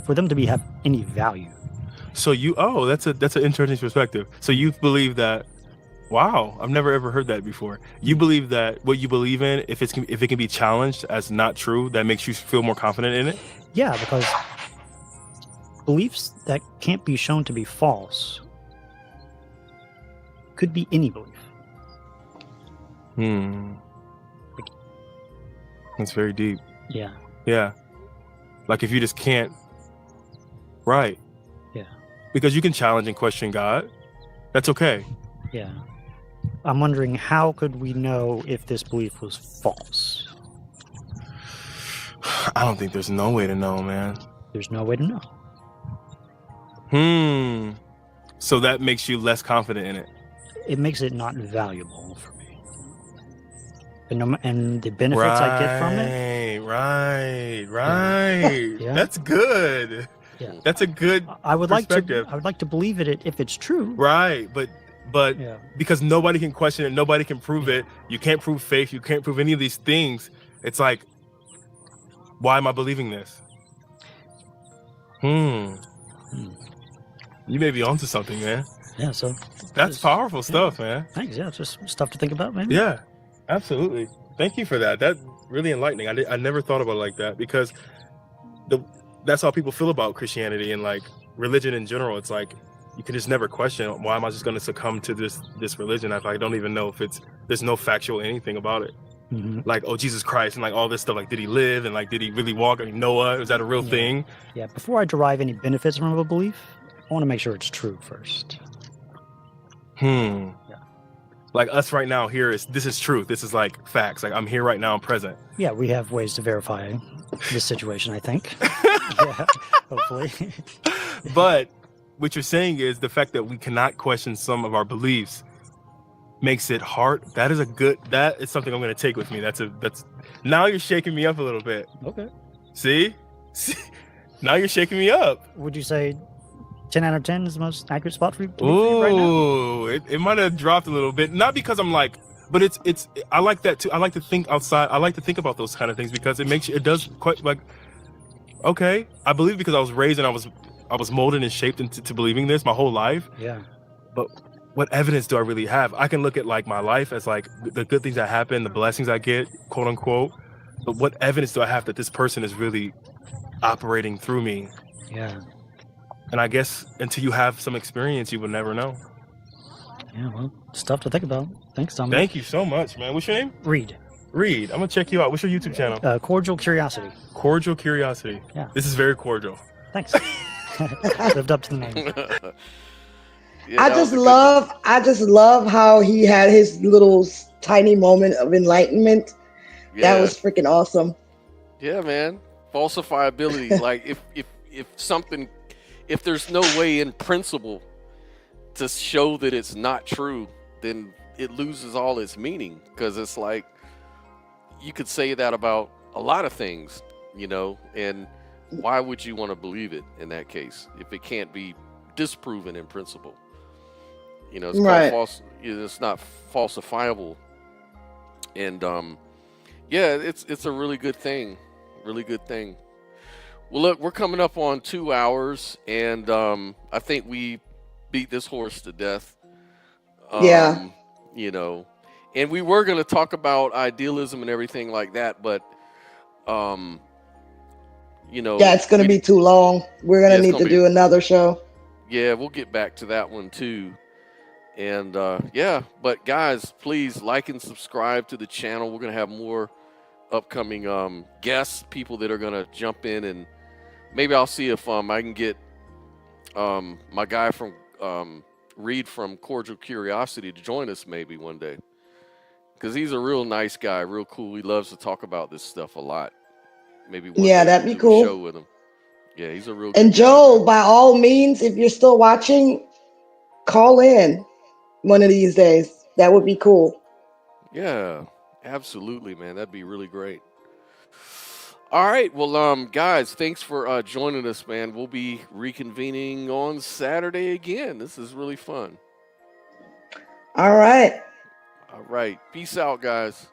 for them to have any value. So that's an interesting perspective. So you believe that, wow, I've never ever heard that before. You believe that what you believe in, if it can be challenged as not true, that makes you feel more confident in it? Yeah, because beliefs that can't be shown to be false could be any belief. That's very deep. Yeah. Yeah. Like if you just can't. Right. Yeah. Because you can challenge and question God. That's okay. Yeah. I'm wondering, how could we know if this belief was false? I don't think there's no way to know, man. There's no way to know. So that makes you less confident in it. It makes it not valuable for me. And the benefits I get from it. Right. Yeah. That's good. Yeah. That's a good perspective. I would like to believe it if it's true. Right, but because nobody can question it, nobody can prove it. You can't prove faith. You can't prove any of these things. It's like, why am I believing this? You may be onto something, man. Yeah, so that's powerful stuff, man. Thanks. Yeah, it's just stuff to think about, maybe. Yeah, absolutely. Thank you for that. That's really enlightening. I never thought about it like that, because that's how people feel about Christianity and like religion in general. It's like you can just never question, why am I just going to succumb to this religion if I don't even know if there's no factual anything about it. Like, oh, Jesus Christ, and like all this stuff, like did he live, and like did he really walk? I mean, Noah, is that a real thing? Yeah, before I derive any benefits from a belief, I want to make sure it's true first. Yeah. Like us right now here this is truth. This is like facts. Like I'm here right now, I'm present. Yeah, we have ways to verify this situation, I think. Yeah, hopefully. But what you're saying is the fact that we cannot question some of our beliefs makes it hard. That is something I'm going to take with me. That's now you're shaking me up a little bit. Okay. See? Now you're shaking me up. Would you say 10 out of 10 is the most accurate spot for you right now? Ooh, it might have dropped a little bit. Not because I'm like, but it's I like that too. I like to think outside. I like to think about those kind of things because it does quite like, okay, I believe because I was raised and I was molded and shaped into believing this my whole life. Yeah. But what evidence do I really have? I can look at like my life as like the good things that happen, the blessings I get, quote unquote. But what evidence do I have that this person is really operating through me? Yeah. And I guess until you have some experience, you will never know. Yeah, well, stuff to think about. Thanks, Tom. Thank you so much, man. What's your name? Reed. Reed, I'm gonna check you out. What's your YouTube channel? Cordial Curiosity. Cordial Curiosity. Yeah. This is very cordial. Thanks. Lived up to the name. Yeah, I that just was a good one. just love how he had his little tiny moment of enlightenment. Yeah. That was freaking awesome. Yeah, man. Falsifiability. Like if there's no way in principle to show that it's not true, then it loses all its meaning. Because it's like you could say that about a lot of things, you know, and why would you want to believe it in that case if it can't be disproven in principle? You know, it's Right. called it's not falsifiable. And yeah, it's a really good thing. Really good thing. Well, look, we're coming up on 2 hours, and I think we beat this horse to death. Yeah. You know, and we were going to talk about idealism and everything like that, but you know, Yeah, it's gonna be too long. We're Yeah, gonna it's need gonna to be- do another show. yeah, we'll get back to that one too. And yeah, but guys, please like and subscribe to the channel. We're gonna have more upcoming guests, people that are gonna jump in, and maybe I'll see if I can get my guy from Reed from Cordial Curiosity to join us maybe one day, because he's a real nice guy, real cool. He loves to talk about this stuff a lot. Maybe one Yeah, day that'd we'll be do a cool. show with him. Yeah, he's a real And good guy, Joel, man. by all means, if you're still watching, call in one of these days. That would be cool. Yeah, absolutely, man. That'd be really great. All right, well, guys, thanks for joining us, man. We'll be reconvening on Saturday again. This is really fun. All right. All right, peace out, guys.